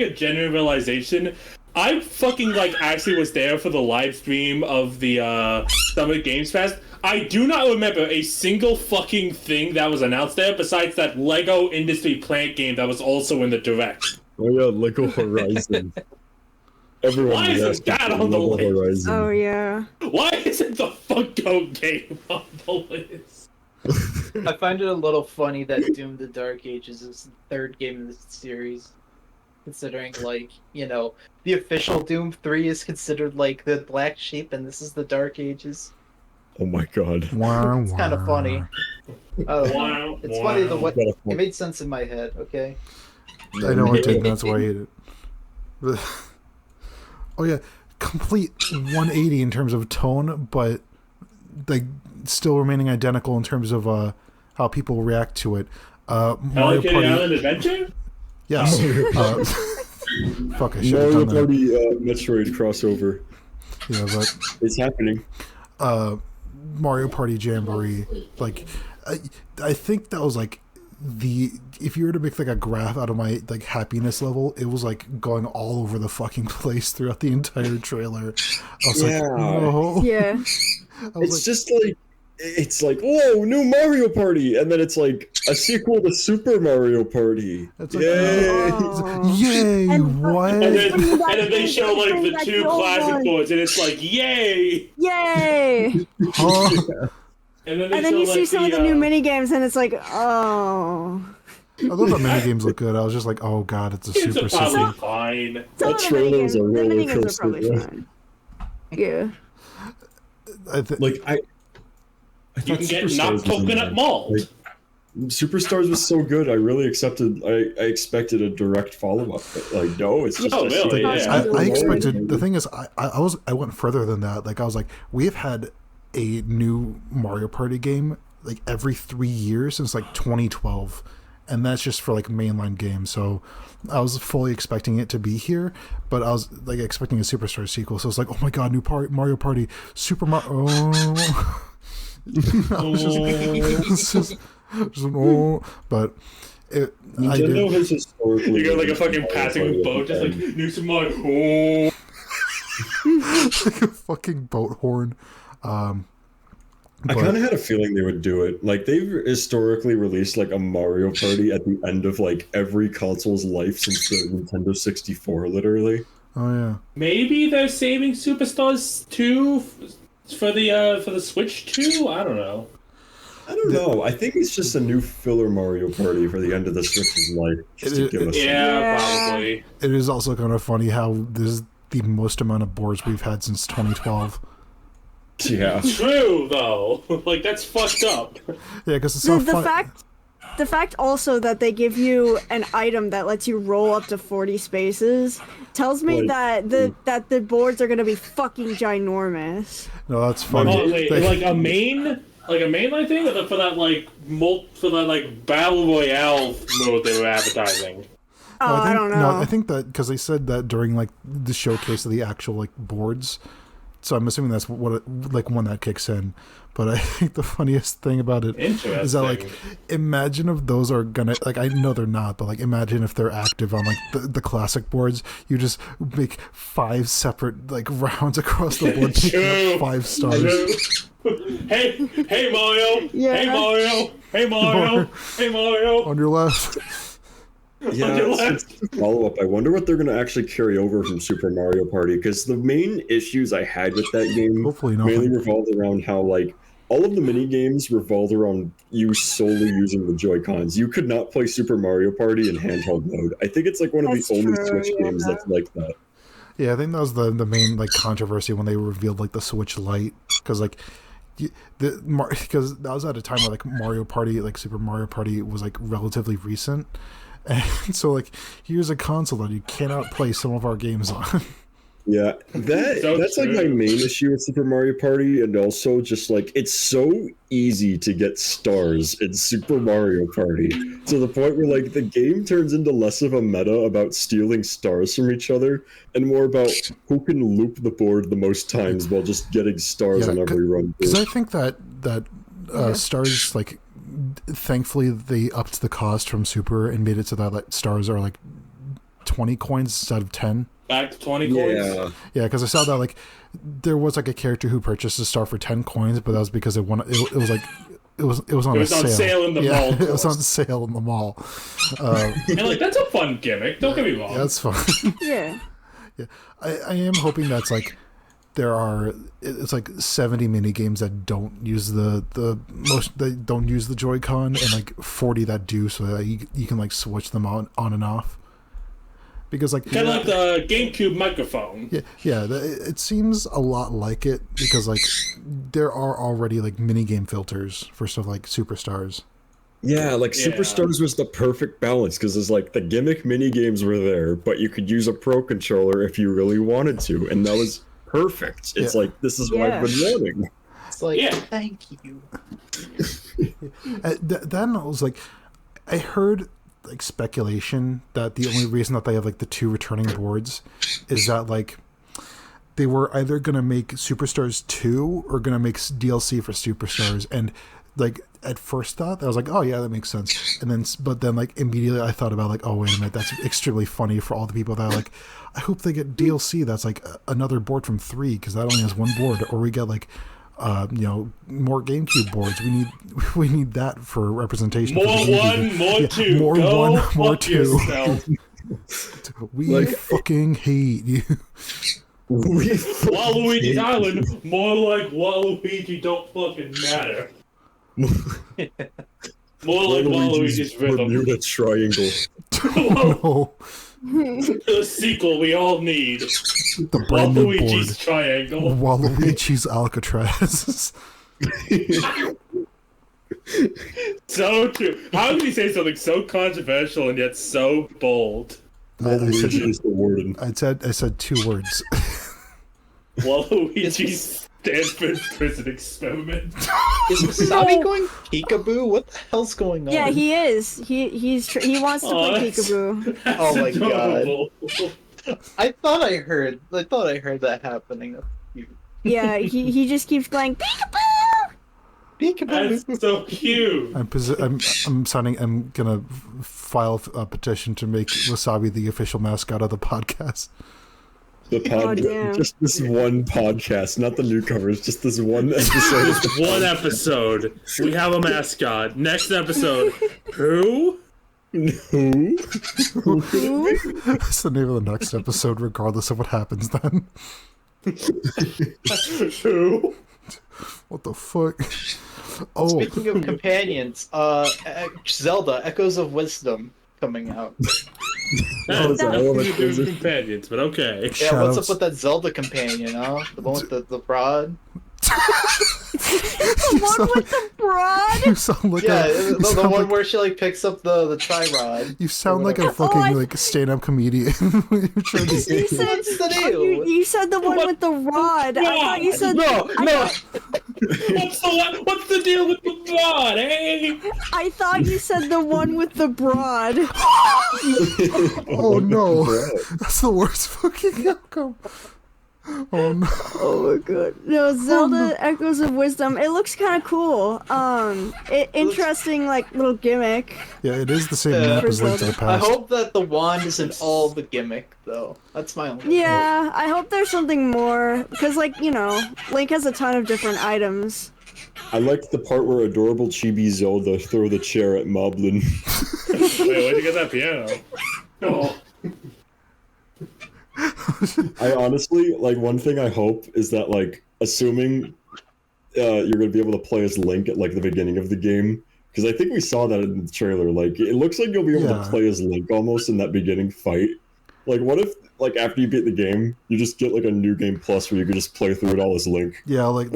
a genuine realization. I fucking actually was there for the live stream of the Summer Games Fest. I do not remember a single fucking thing that was announced there besides that Lego Industry Plant game that was also in the Direct. oh yeah, Lego Horizon. Everyone Why was isn't asking that for on the Lego list? Horizon. Oh yeah. Why isn't the Funko game on the list? I find it a little funny that Doom: The Dark Ages is the third game in this series, considering the official Doom 3 is considered the Black Sheep, and this is the Dark Ages. Oh my god. Wow, It's kind of funny. Wow, It's wow. funny the way it made sense in my head. Okay. I know it did. That's why I hate it. Oh yeah, complete 180 in terms of tone, but still remaining identical in terms of how people react to it. Mario Hello Kitty Party. Island Adventure? Yes. Fuck, I should have Mario done that. Party Metroid crossover. Yeah, but It's happening. Mario Party Jamboree, I think that was if you were to make a graph out of my happiness level, it was going all over the fucking place throughout the entire trailer. I was Yeah. no. Yeah. I was It's just it's whoa, new Mario Party, and then it's a sequel to Super Mario Party. It's Yay! Oh. Yay! And- What? And then, Bring back and then they the- show bring the back two the old classic one. boards, and it's yay! Yay! Huh? And then, And then you see some of the new mini. mini games, and it's oh. I thought the mini games look good. I was just oh god, it's a It's super probably super. fine. Some That of the trailer mini was games, a the roller mini games are coaster, probably bro. fine. Yeah. I You thought can get Superstars not was in coconut there. malt. Superstars was so good. I really I expected a direct follow up, but no, it's just Oh, a really? sequel. Yeah. I expected. The thing is, I went further than that. I was we have had a new Mario Party game every 3 years since 2012, and that's just for mainline games. So I was fully expecting it to be here, but I was expecting a Superstar sequel. So it's oh my god, new Mario Party, Super Mario. Oh. I was just oh, but it. I Nintendo did. has historically. You got a released fucking Mario passing Party boat, every just time. new Super Mario. A fucking boat horn. I But- kind of had a feeling they would do it. They've historically released a Mario Party at the end of every console's life since the Nintendo 64, literally. Oh yeah. Maybe they're saving Superstars 2 for the Switch 2? I don't know. I don't know. I think it's just a new filler Mario Party for the end of the Switch's life, just to give us. Yeah, Yeah. probably. It is also kind of funny how this is the most amount of boards we've had since 2012. Yeah. True though. That's fucked up. Yeah, because it's The, so the fun. the fact also that they give you an item that lets you roll up to 40 spaces tells me Like- that the boards are gonna be fucking ginormous. No, that's funny. Oh wait, They- a mainline thing, or for that battle royale mode they were advertising. Oh, I don't know. No, I think that because they said that during the showcase of the actual boards, so I'm assuming that's what when that kicks in. But I think the funniest thing about it is that Interesting. imagine if those are gonna I know they're not, but imagine if they're active on the classic boards. You just make 5 separate rounds across the board, picking True. up 5 stars. Hey Mario! Yeah. Hey Mario! Hey Mario! Hey Mario! On your left. Yeah, your it's left. a follow-up. I wonder what they're going to actually carry over from Super Mario Party, because the main issues I had with that game Hopefully mainly nothing. revolved around how, all of the mini-games revolved around you solely using the Joy-Cons. You could not play Super Mario Party in handheld mode. I think it's, one of That's the only true, Switch yeah. games that's like that. Yeah, I think that was the main controversy when they revealed the Switch Lite, because because that was at a time where Mario Party, Super Mario Party was relatively recent, and so here's a console that you cannot play some of our games on. Yeah, that's like my main issue with Super Mario Party, and also just like it's so easy to get stars in Super Mario Party to the point where like the game turns into less of a meta about stealing stars from each other and more about who can loop the board the most times while just getting stars on every run. Because I think that stars, like, thankfully they upped the cost from Super and made it so that like stars are like 20 coins instead of 10. Back to 20 coins? Yeah, because I saw that like there was like a character who purchased a star for 10 coins, but that was because it was like it was on sale in the mall. It was on sale in the mall. And like that's a fun gimmick. Don't get me wrong. Yeah, that's fun. Yeah. Yeah, I am hoping that's like it's like 70 mini games that don't use they don't use the Joy-Con, and like 40 that do, so that you can like switch them on and off. Because like kind of like the GameCube microphone. Yeah, it seems a lot like it, because like there are already like mini game filters for stuff like Superstars. Yeah, like Superstars was the perfect balance because it's like the gimmick mini games were there, but you could use a Pro controller if you really wanted to, and that was perfect. It's like, this is what I've been wanting. It's like, thank you. Then I was like, I heard like speculation that the only reason that they have like the 2 returning boards is that like they were either gonna make Superstars 2 or gonna make DLC for Superstars, and like at first thought I was like, oh yeah, that makes sense, and then but then like immediately I thought about like, oh wait a minute, that's extremely funny for all the people that are like, I hope they get DLC that's like another board from 3, because that only has 1 board, or we get like more GameCube boards. We need that for representation. More for 1, more 2. More Go 1, more 2. Yourself. We fucking hate you. Waluigi's Island, more like Waluigi don't fucking matter. More like Waluigi's Rhythm. Bermuda Triangle. No. The sequel we all need. The brand new board. Waluigi's Triangle. Waluigi's Alcatraz. So true. How did he say something so controversial and yet so bold? Waluigi is the warden. I said 2 words. Waluigi's Stanford prison experiment. Is Wasabi going peekaboo? What the hell's going on? Yeah, he is. He wants to play peekaboo. Oh my adorable. god! I thought I heard that happening. Yeah, he just keeps going peekaboo. Peekaboo. That's so cute. I'm gonna file a petition to make Wasabi the official mascot of the podcast. Just this one podcast, not the Newcomers, just this one episode. Just one episode. We have a mascot. Next episode. Who? Who? That's the name of the next episode, regardless of what happens then. Who? What the fuck? Oh. Speaking of companions, Zelda: Echoes of Wisdom coming out. That's nothing to do with companions, but okay. Yeah, what's up with that Zelda companion, huh? The one with the rod? The one with the broad? You sound like the one where she like picks up the tri-rod. You sound like a fucking like stand-up comedian. You're trying to say. You said the one with the rod. I thought you said no. What's the deal with the broad, eh? I thought you said the one with the broad. Oh no, that's the worst fucking outcome. Oh no. Oh my god. No, Zelda Echoes of Wisdom. It looks kind of cool. Interesting, like, little gimmick. Yeah, it is the same map as Link to the Past. I hope that the wand isn't all the gimmick, though. That's my only hope. I hope there's something more. Because, like, Link has a ton of different items. I liked the part where adorable chibi Zelda throw the chair at Moblin. Wait, where'd you get that piano? Oh. I honestly, like, one thing I hope is that, like, assuming you're going to be able to play as Link at, like, the beginning of the game, because I think we saw that in the trailer, like, it looks like you'll be able to play as Link almost in that beginning fight. Like, what if, like, after you beat the game, you just get, like, a new game plus where you can just play through it all as Link? Yeah, like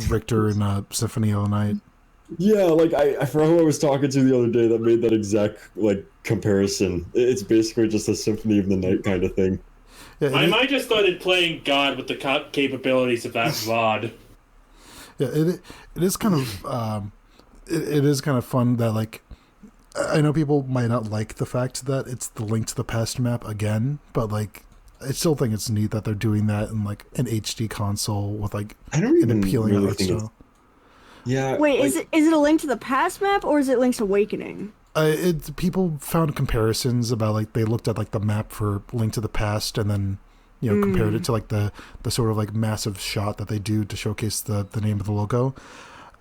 Richter in Symphony of the Night. Yeah, like, I forgot who I was talking to the other day that made that exact, like, comparison. It's basically just a Symphony of the Night kind of thing. Yeah, I might just started playing God with the capabilities of that VOD. Yeah, it is kind of it is kind of fun that, like, I know people might not like the fact that it's the Link to the Past map again, but like I still think it's neat that they're doing that in like an HD console with like I don't an even appealing really art think style. Yeah. Wait, like, is it a Link to the Past map or is it Link's Awakening? People found comparisons about, like, they looked at like the map for Link to the Past and then, you know, compared it to like the sort of like massive shot that they do to showcase the name of the logo.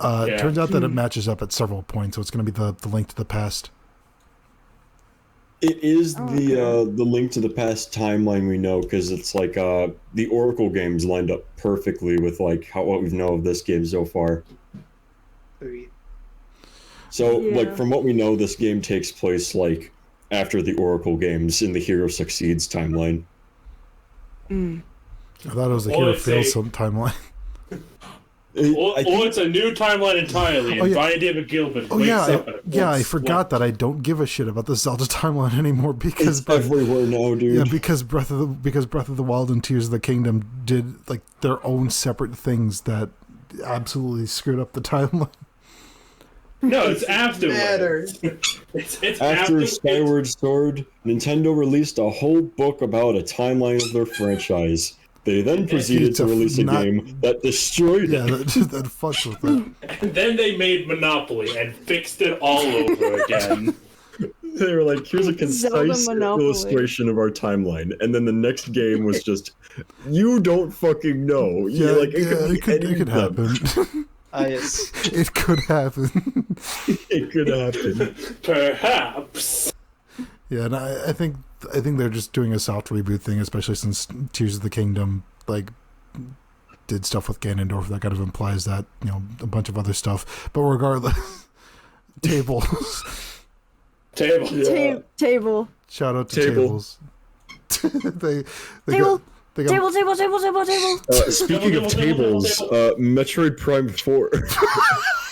It turns out that it matches up at several points, so it's going to be the Link to the Past. It is the Link to the Past timeline we know, because it's like the Oracle games lined up perfectly with like what we know of this game so far. So, like, from what we know, this game takes place like after the Oracle games in the Hero Succeeds timeline. I thought it was the Hero Fails some timeline. Or it's a new timeline entirely, and Brian David Gilbert wakes up and I forgot that I don't give a shit about the Zelda timeline anymore because it's everywhere now, dude. Yeah, because Breath of the Wild and Tears of the Kingdom did like their own separate things that absolutely screwed up the timeline. No, it's afterwards. It's after Skyward Sword, Nintendo released a whole book about a timeline of their franchise. They then proceeded to release a game that destroyed it. That fucks with it. And then they made Monopoly and fixed it all over again. They were like, here's a concise illustration of our timeline. And then the next game was just, you don't fucking know. It could happen. It could happen. It could happen. Perhaps. Yeah, and I think they're just doing a soft reboot thing, especially since Tears of the Kingdom like did stuff with Ganondorf that kind of implies that, you know, a bunch of other stuff. But regardless, tables. Table. Shout out to tables. they table. They got, Table. Speaking of tables, Metroid Prime 4.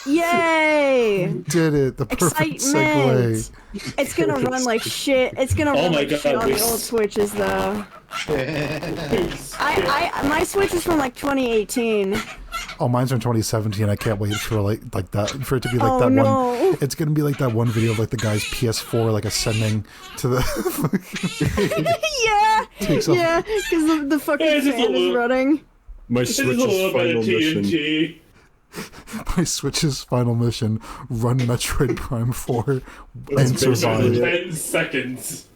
Yay! Did it. The perfect segue. It's gonna run like shit. It's gonna run like shit on the old Switches, though. My Switch is from like 2018. Oh, mine's from 2017. I can't wait for for it to be like that one. It's gonna be like that one video of like the guy's PS4 like ascending to the. Yeah, because the fucking fan is running. My Switch's final mission. My Switch's final mission: run Metroid Prime 4 and survive. 10 seconds.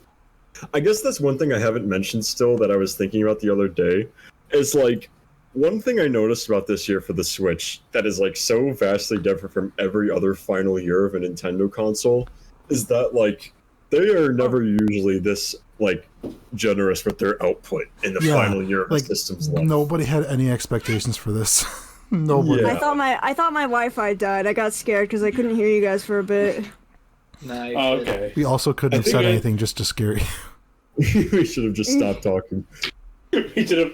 I guess that's one thing I haven't mentioned still that I was thinking about the other day. Is like one thing I noticed about this year for the Switch that is like so vastly different from every other final year of a Nintendo console is that like they are never usually this like generous with their output in the final year of the system's life. Nobody had any expectations for this. Nobody. Yeah. I thought my Wi-Fi died. I got scared because I couldn't hear you guys for a bit. Nice. Oh, okay. We also couldn't have said anything just to scare you. We should have just stopped talking. We should have.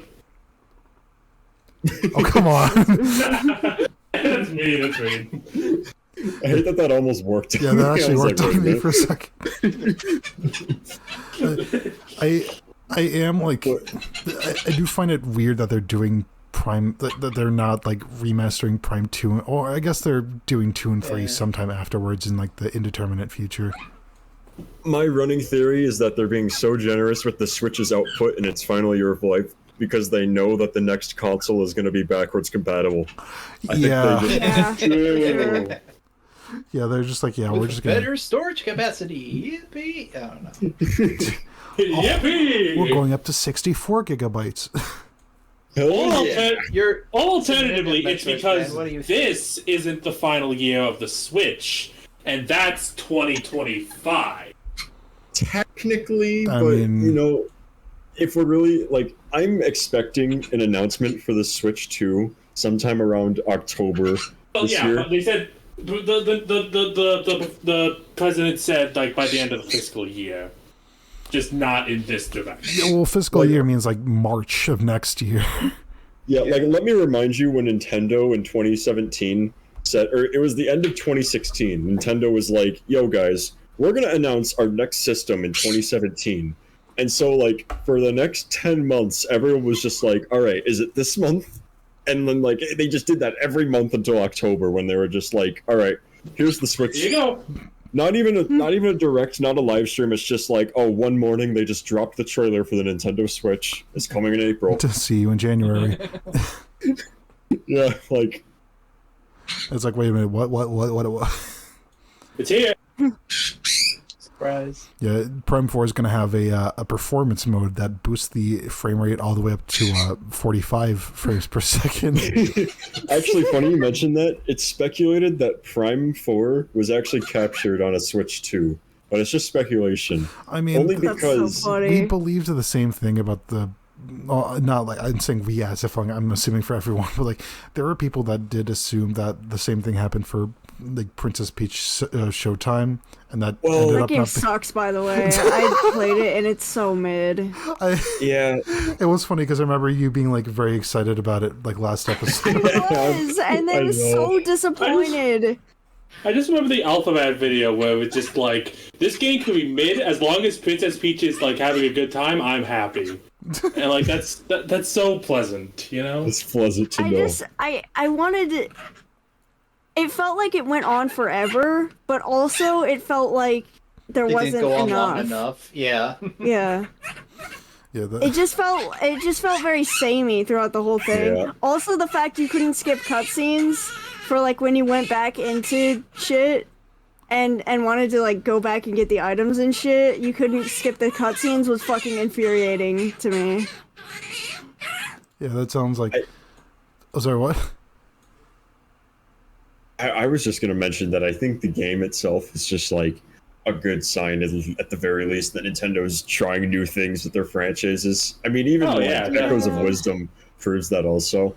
Oh, come on. That's mean. I hate that almost worked. Yeah, that actually worked on me for a second. I am like, I do find it weird that they're doing Prime, that they're not like remastering Prime 2, or I guess they're doing 2 and 3 sometime afterwards in like the indeterminate future. My running theory is that they're being so generous with the Switch's output in its final year of life because they know that the next console is going to be backwards compatible. I think they just Yeah, they're just like, we're just going to... Better storage capacity. Yippee! I don't know. Yippee! We're going up to 64 gigabytes. Alternatively, it's because this isn't the final year of the Switch, and that's 2025. Technically, you know, if we're really, like, I'm expecting an announcement for the Switch 2 sometime around October this year. But they said... The president said, like, by the end of the fiscal year. Just not in this direction. Yeah, well, fiscal year means, like, March of next year. Yeah, like, let me remind you when Nintendo in 2017 said, or it was the end of 2016, Nintendo was like, yo, guys, we're going to announce our next system in 2017. And so, like, for the next 10 months, everyone was just like, all right, is it this month? And then, like, they just did that every month until October when they were just like, all right, here's the Switch. Here you go. Not even a direct, not a live stream. It's just like, oh, one morning they just dropped the trailer for the Nintendo Switch. It's coming in April. To see you in January. Yeah, like... It's like, wait a minute, what? It's here. Surprise. Yeah, Prime 4 is going to have a performance mode that boosts the frame rate all the way up to 45 frames per second. Actually, funny you mentioned that. It's speculated that Prime 4 was actually captured on a Switch 2, but it's just speculation. I mean, only That's because so funny. we believed the same thing about the... not like I'm saying we as if I'm assuming for everyone, but like there were people that did assume that the same thing happened for like Princess Peach Showtime, and that ended That up game not sucks, by the way. I played it and it's so mid. Yeah, It was funny because I remember you being like very excited about it like last episode. I was, and then I was know. so disappointed. I just remember the Alphabet video where it was just like, this game can be mid as long as Princess Peach is like having a good time. I'm happy, and like that's so pleasant, you know. it's pleasant to know. I wanted it. It felt like it went on forever, but also it felt like there It wasn't didn't go on enough. long enough. Yeah. Yeah. Yeah, It just felt very samey throughout the whole thing. Yeah. Also, the fact you couldn't skip cutscenes for like when you went back into shit and wanted to like go back and get the items and shit, you couldn't skip the cutscenes was fucking infuriating to me. yeah, that sounds like. Oh, sorry, what? I was just going to mention that I think the game itself is just like a good sign, at the very least, that Nintendo's trying new things with their franchises. I mean, even like, Echoes of Wisdom proves that also.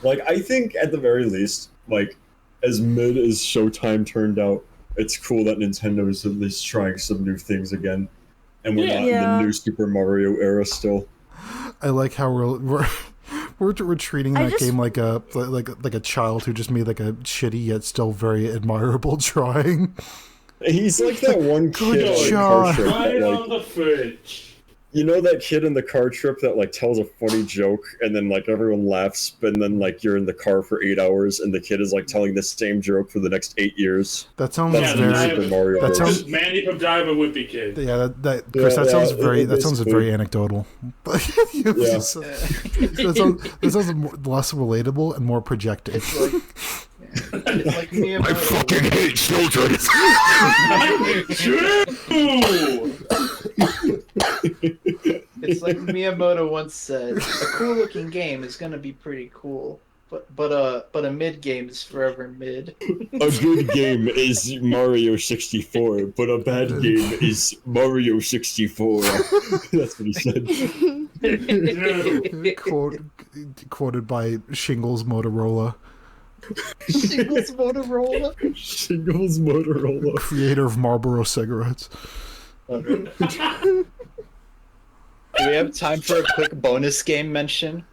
Like, I think at the very least, like, as mid as Showtime turned out, it's cool that Nintendo's at least trying some new things again. And we're not in the new Super Mario era still. I like how we're treating that game like a child who just made like a shitty yet still very admirable drawing. He's like that one kid in the car trip Right that, on the fridge. you know that kid in the car trip that like tells a funny joke and then like everyone laughs, and then like you're in the car for 8 hours and the kid is like telling the same joke for the next 8 years. That sounds That's very. Super Mario that Bros. sounds- Manny from Dive and Wimpy Kid. Yeah, Chris, that sounds very. That sounds basically. very anecdotal. Yeah. that sounds less relatable and more projected. It's like Miyamoto. hate children. It's like Miyamoto once said, a cool looking game is gonna be pretty cool. But a mid game is forever mid. A good game is Mario 64, but a bad game is Mario 64. That's what he said. Quoted by Shingles Motorola, Shingles Motorola. Shingles Motorola. creator of Marlboro cigarettes. Do we have time for a quick bonus game mention?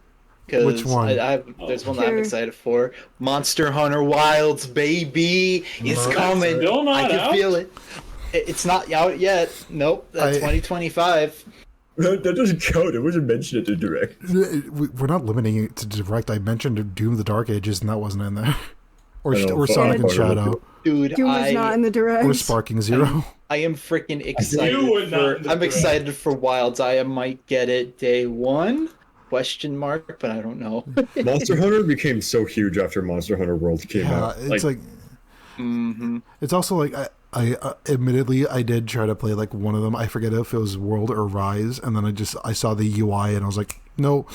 Which one? There's one that I'm Sure. excited for. Monster Hunter Wilds, baby! It's coming. Still not I can out? feel it. It's not out yet. Nope. That's 2025. That doesn't count. It wasn't mentioned at the direct. We're not limiting it to direct. I mentioned Doom: The Dark Ages, and that wasn't in there. Or I know, or but Sonic I and thought it Shadow, Dude, Doom was not in the direct. or Sparking Zero. I am freaking excited You were not in the I'm direct. excited for Wilds. I might get it day one? Question mark, but I don't know. Monster Hunter became so huge after Monster Hunter World came Yeah, out. it's like Mm-hmm. it's also like I admittedly I did try to play like one of them. I forget if it was World or Rise, and then I saw the UI and I was like, no.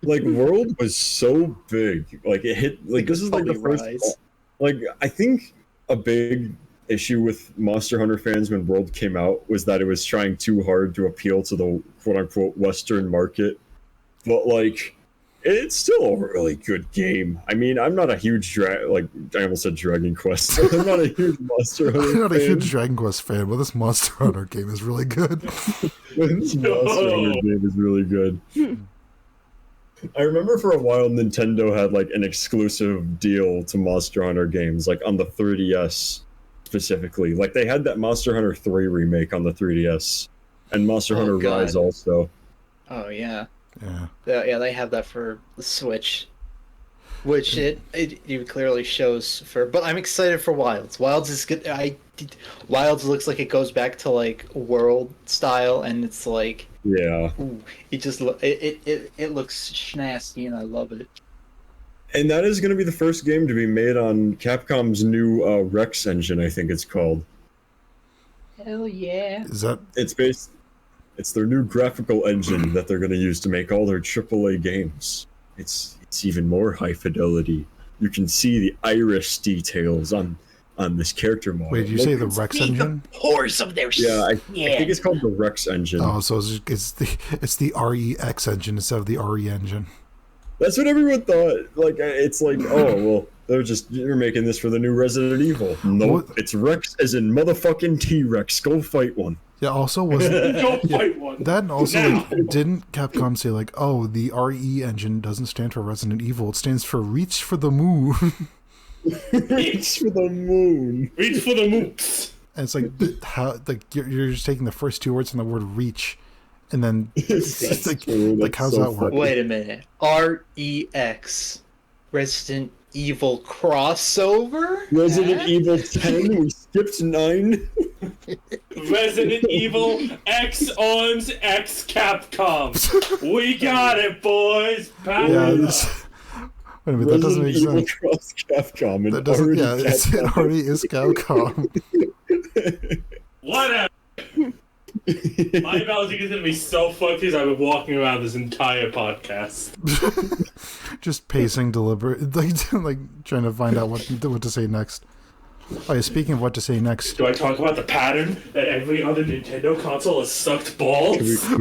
Like World was so big. Like it hit. Like this is like the Probably first. Rise. Like I think a big issue with Monster Hunter fans when World came out was that it was trying too hard to appeal to the quote unquote Western market. But like, it's still a really good game. I mean, I'm not a huge I almost said Dragon Quest. I'm not a huge Monster Hunter I'm not a fan. huge Dragon Quest fan, but this Monster Hunter game is really good. This Monster Hunter game is really good. I remember for a while Nintendo had like an exclusive deal to Monster Hunter games, like on the 3DS specifically. Like, they had that Monster Hunter 3 remake on the 3DS, and Monster Hunter God. Rise also. Oh yeah. Yeah. Yeah, they have that for the Switch, which it clearly shows for. But I'm excited for Wilds. Wilds is good. Wilds looks like it goes back to like World style, and it's like, Yeah. ooh, it looks schnasty, and I love it. And that is going to be the first game to be made on Capcom's new Rex engine, I think it's called. Hell yeah! Is that It's their new graphical engine that they're going to use to make all their AAA games. It's even more high fidelity. You can see the iris details on this character model. wait? Did you say the Rex engine? Horse of their Yeah, I think it's called the Rex engine. Oh, so it's the REX engine instead of the RE engine. That's what everyone thought. Like, it's like, oh well, you're making this for the new Resident Evil. Nope, What? it's Rex as in motherfucking T-Rex. Go fight one. Yeah. Also, wasn't Go fight one. that also like, didn't Capcom say like, oh, the RE engine doesn't stand for Resident Evil. It stands for Reach for the Moon. Reach for the moon. Reach for the mooks. And it's like how like you're just taking the first two words from the word reach, and then it's like true. like That's how's so that work? funny. Wait a minute. REX, Resident Evil crossover. Resident Huh? Evil 10. We skipped 9. Resident Evil X Arms X Capcom. We got it, boys. Yeah. Power This, wait a minute. That doesn't make Evil sense. Cross Capcom. And That doesn't. already Yeah. It already is Capcom. Whatever. My analogy is gonna be so fucked because I've been walking around this entire podcast. Just pacing deliberate, like trying to find out what to say next. Oh, yeah, speaking of what to say next, Do I talk about the pattern that every other Nintendo console has sucked balls? Can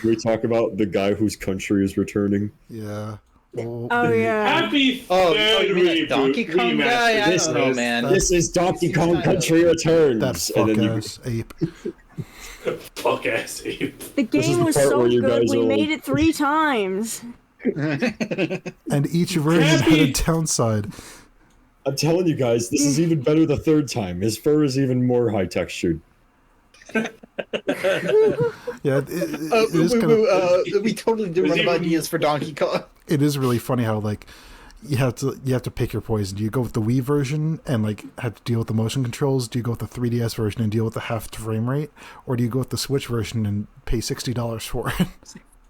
we talk about the guy whose country is returning? yeah. Well, Oh yeah. Happy Oh, third you mean that reboot, Donkey Kong guy? I remastered. don't know, man. This is Donkey Kong Country Returns. that And fuck then you- ass ape. Fuck ass ape. The is game the was part so where you good. guys We are made like- it 3 times. And each version had a Happy- downside. I'm telling you guys, this is even better the third time. His fur is even more high textured. Yeah, it is kind of. We totally do run out of ideas for Donkey Kong. It is really funny how like you have to pick your poison. Do you go with the Wii version and like have to deal with the motion controls? Do you go with the 3DS version and deal with the half frame rate, or do you go with the Switch version and pay $60 for it?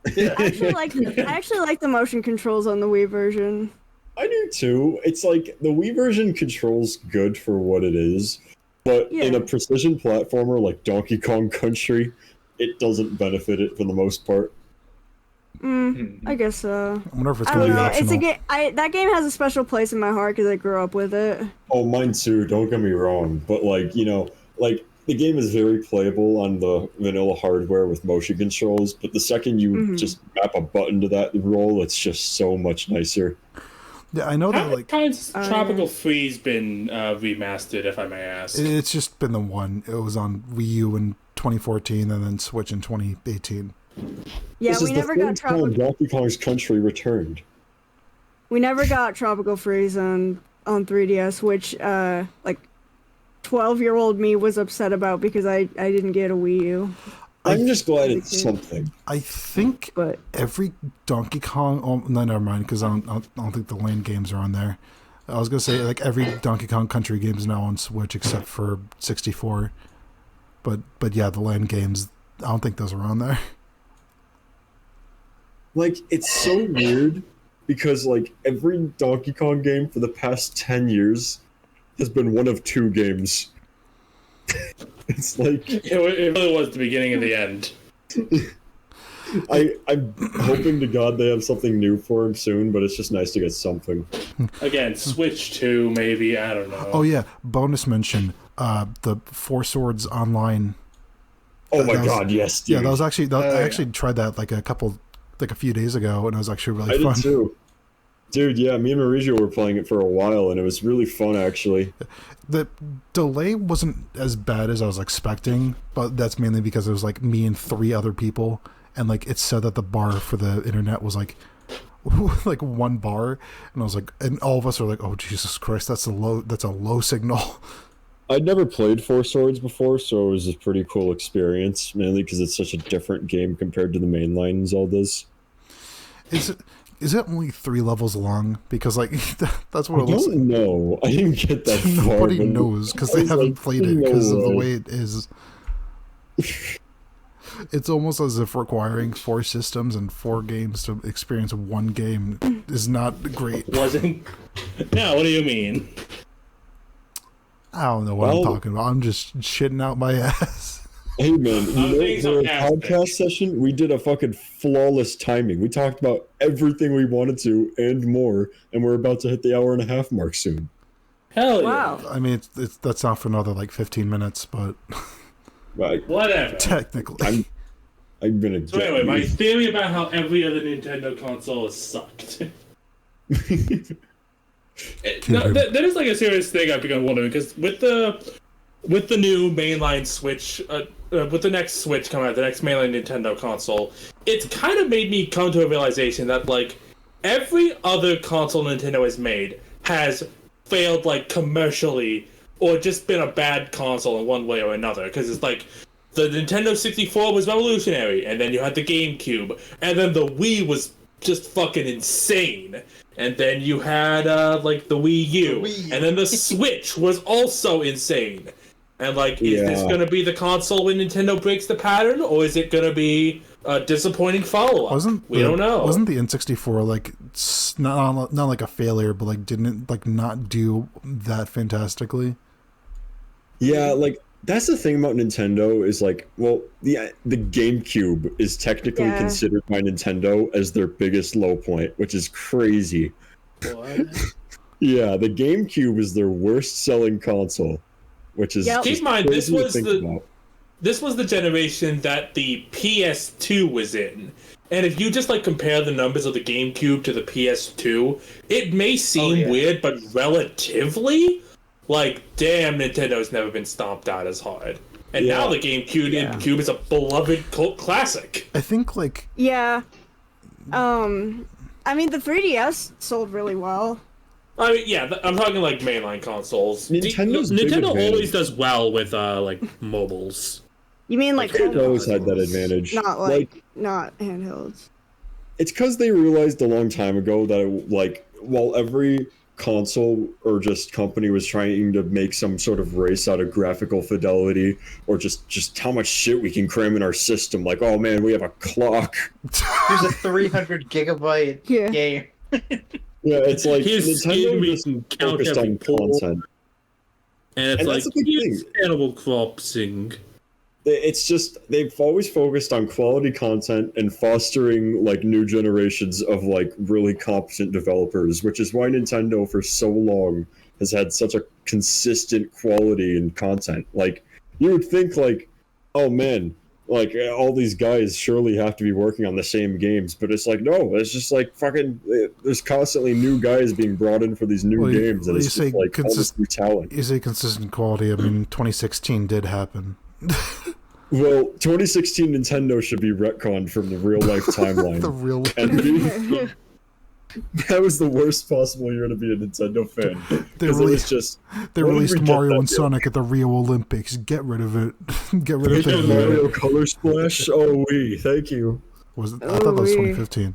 I actually like the motion controls on the Wii version. I do too. It's like the Wii version controls good for what it is, but in Yeah. a precision platformer like Donkey Kong Country, it doesn't benefit it for the most part. I guess so. I wonder if it's I going don't to be know. optional. It's a game. That game has a special place in my heart because I grew up with it. Oh, mine too. Don't get me wrong, but like like the game is very playable on the vanilla hardware with motion controls. But the second you just map a button to that roll, it's just so much nicer. Yeah, I know How that many like times has Tropical Freeze been remastered, if I may ask? it's just been the one. It was on Wii U in 2014 and then Switch in 2018. Yeah, This we is never the got third time Tropical. Donkey Kong's Country returned. We never got Tropical Freeze on 3DS, which like 12-year-old me was upset about because I didn't get a Wii U. I'm just glad it's Okay. something. I think But every Donkey Kong. Oh, no, never mind, because I don't think the land games are on there. I was gonna say like every Donkey Kong Country game is now on Switch except for 64. But yeah, the land games. I don't think those are on there. Like, it's so weird because like every Donkey Kong game for the past 10 years has been one of 2 games. It's like It really was the beginning and the end. I'm hoping to God they have something new for him soon, but it's just nice to get something. Again, Switch 2, maybe, I don't know. Oh yeah, bonus mention. The Four Swords Online. Oh my That was- God, yes, dude. Yeah, that was actually. I yeah. actually tried that like a few days ago, and it was actually really I fun. did too. Dude, yeah, me and Mauricio were playing it for a while, and it was really fun, actually. The delay wasn't as bad as I was expecting, but that's mainly because it was like me and 3 other people, and like it said that the bar for the internet was like like 1 bar, and I was like, and all of us are like, oh Jesus Christ, that's a low signal. I'd never played Four Swords before, so it was a pretty cool experience, mainly because it's such a different game compared to the mainline Zeldas. Is it only 3 levels long? Because like that's what I it looks don't like. know. I didn't get that far. Nobody knows because they haven't played it because of the way it is. It's almost as if requiring 4 systems and 4 games to experience one game is not great. Wasn't. Yeah, what do you mean? I don't know what I'm talking about. I'm just shitting out my ass. Hey man, for a sarcastic. podcast session, we did a fucking flawless timing. We talked about everything we wanted to and more, and we're about to hit the 1.5 hour mark soon. Hell yeah. Wow. I mean, it's that's not for another like 15 minutes, but Right. Whatever. technically. I'm gonna So anyway, my theory about how every other Nintendo console has sucked. That is like a serious thing I've begun wondering, because with the new mainline Switch, with the next Switch coming out, the next mainline Nintendo console, it's kind of made me come to a realization that like every other console Nintendo has made has failed like commercially or just been a bad console in one way or another. Because it's like the Nintendo 64 was revolutionary, and then you had the GameCube, and then the Wii was just fucking insane. And then you had like the Wii U, and then the Switch was also insane. And like, is this gonna be the console when Nintendo breaks the pattern, or is it gonna be a disappointing follow-up? We don't know. Wasn't the N64 like not like a failure, but like didn't it like not do that fantastically? Yeah, like that's the thing about Nintendo is like, well, the GameCube is technically considered by Nintendo as their biggest low point, which is crazy. What? Yeah, the GameCube is their worst selling console, which is Keep in mind, this crazy to was think the about. this was the generation that the PS2 was in. And if you just like compare the numbers of the GameCube to the PS2, it may seem weird, but relatively, like, damn, Nintendo's never been stomped out as hard. And now the GameCube is a beloved cult classic. I think like Yeah. I mean, the 3DS sold really well. I mean, yeah, I'm talking like mainline consoles. Nintendo always does well with like mobiles. You mean like Nintendo home always had that consoles, advantage. Not like not handhelds. It's because they realized a long time ago that like while every console or just company was trying to make some sort of race out of graphical fidelity or just how much shit we can cram in our system, like, oh man, we have a clock. Here's a 300 gigabyte game. Yeah, it's like His Nintendo skin we just can count focused every on pull. content. And it's And like, that's the big here's thing. Animal Crossing. It's just they've always focused on quality content and fostering like new generations of like really competent developers, which is why Nintendo for so long has had such a consistent quality in content. Like you would think like, oh man, like all these guys surely have to be working on the same games, but it's like no, it's just like fucking there's constantly new guys being brought in for these new games, and it's just like all this new talent. You say consistent quality. I mean, 2016 did happen. Well, 2016 Nintendo should be retconned from the real life timeline. The real And that was the worst possible year to be a Nintendo fan. They Because it was just they when did released we get Mario that and deal? Sonic at the Rio Olympics. Get rid of it. Get rid of Hey, the Mario Color Splash. Oh, thank you. Was it? I thought that was 2015.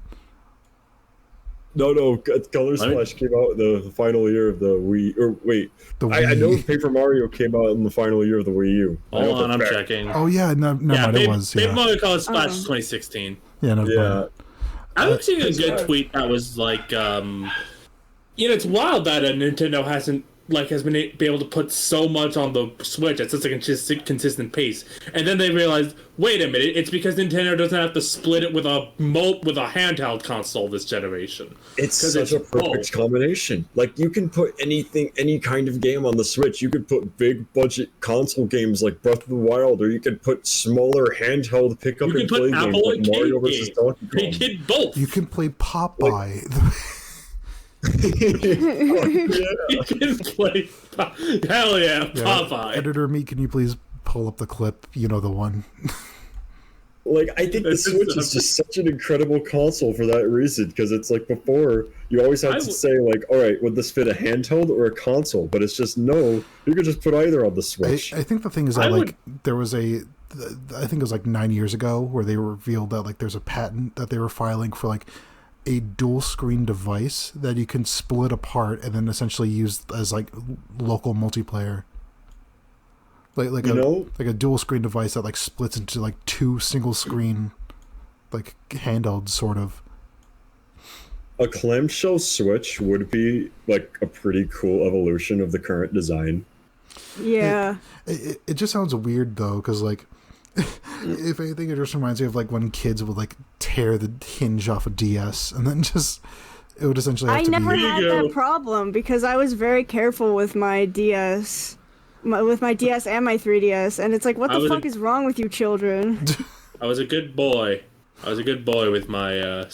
No, Color Splash came out in the final year of the Wii. Or wait, The I know Wii. Paper Mario came out in the final year of the Wii U. I know Hold on, for I'm a fact. checking. Oh yeah, no, mind. It was. Paper Yeah, Mario Color Splash is 2016. yeah, no, Yeah, I was seeing a good tweet that was like, It's wild that Nintendo has been able to put so much on the Switch at such a consistent pace, and then they realized, wait a minute, it's because Nintendo doesn't have to split it with a handheld console this generation. it's 'Cause such it's a perfect combination. Like you can put any kind of game on the Switch. You could put big budget console games like Breath of the Wild, or you could put smaller handheld pick up You can and put play games Apple like Mario Arcade vs. games. Donkey They Kong. did both. You can play Popeye. You can play. Hell yeah, Popeye. Editor me, can you please pull up the clip? You know the one. Like, I think the Switch is just such an incredible console for that reason, because it's like before, you always had to say, like, all right, would this fit a handheld or a console? But it's just, no, you could just put either on the Switch. I think the thing is that, there was I think it was like 9 years ago where they revealed that, like, there's a patent that they were filing for, like, a dual screen device that you can split apart and then essentially use as, like, local multiplayer. Like a dual screen device that, like, splits into, like, two single screen, like, handheld sort of. A clamshell Switch would be, like, a pretty cool evolution of the current design. Yeah. It just sounds weird though, because, like, if anything, it just reminds me of, like, when kids would, like, tear the hinge off a DS and then it would essentially have I to never be... had that problem because I was very careful with my DS. With my DS and my 3DS, and it's like, what the fuck is wrong with you children? I was a good boy. I was a good boy with my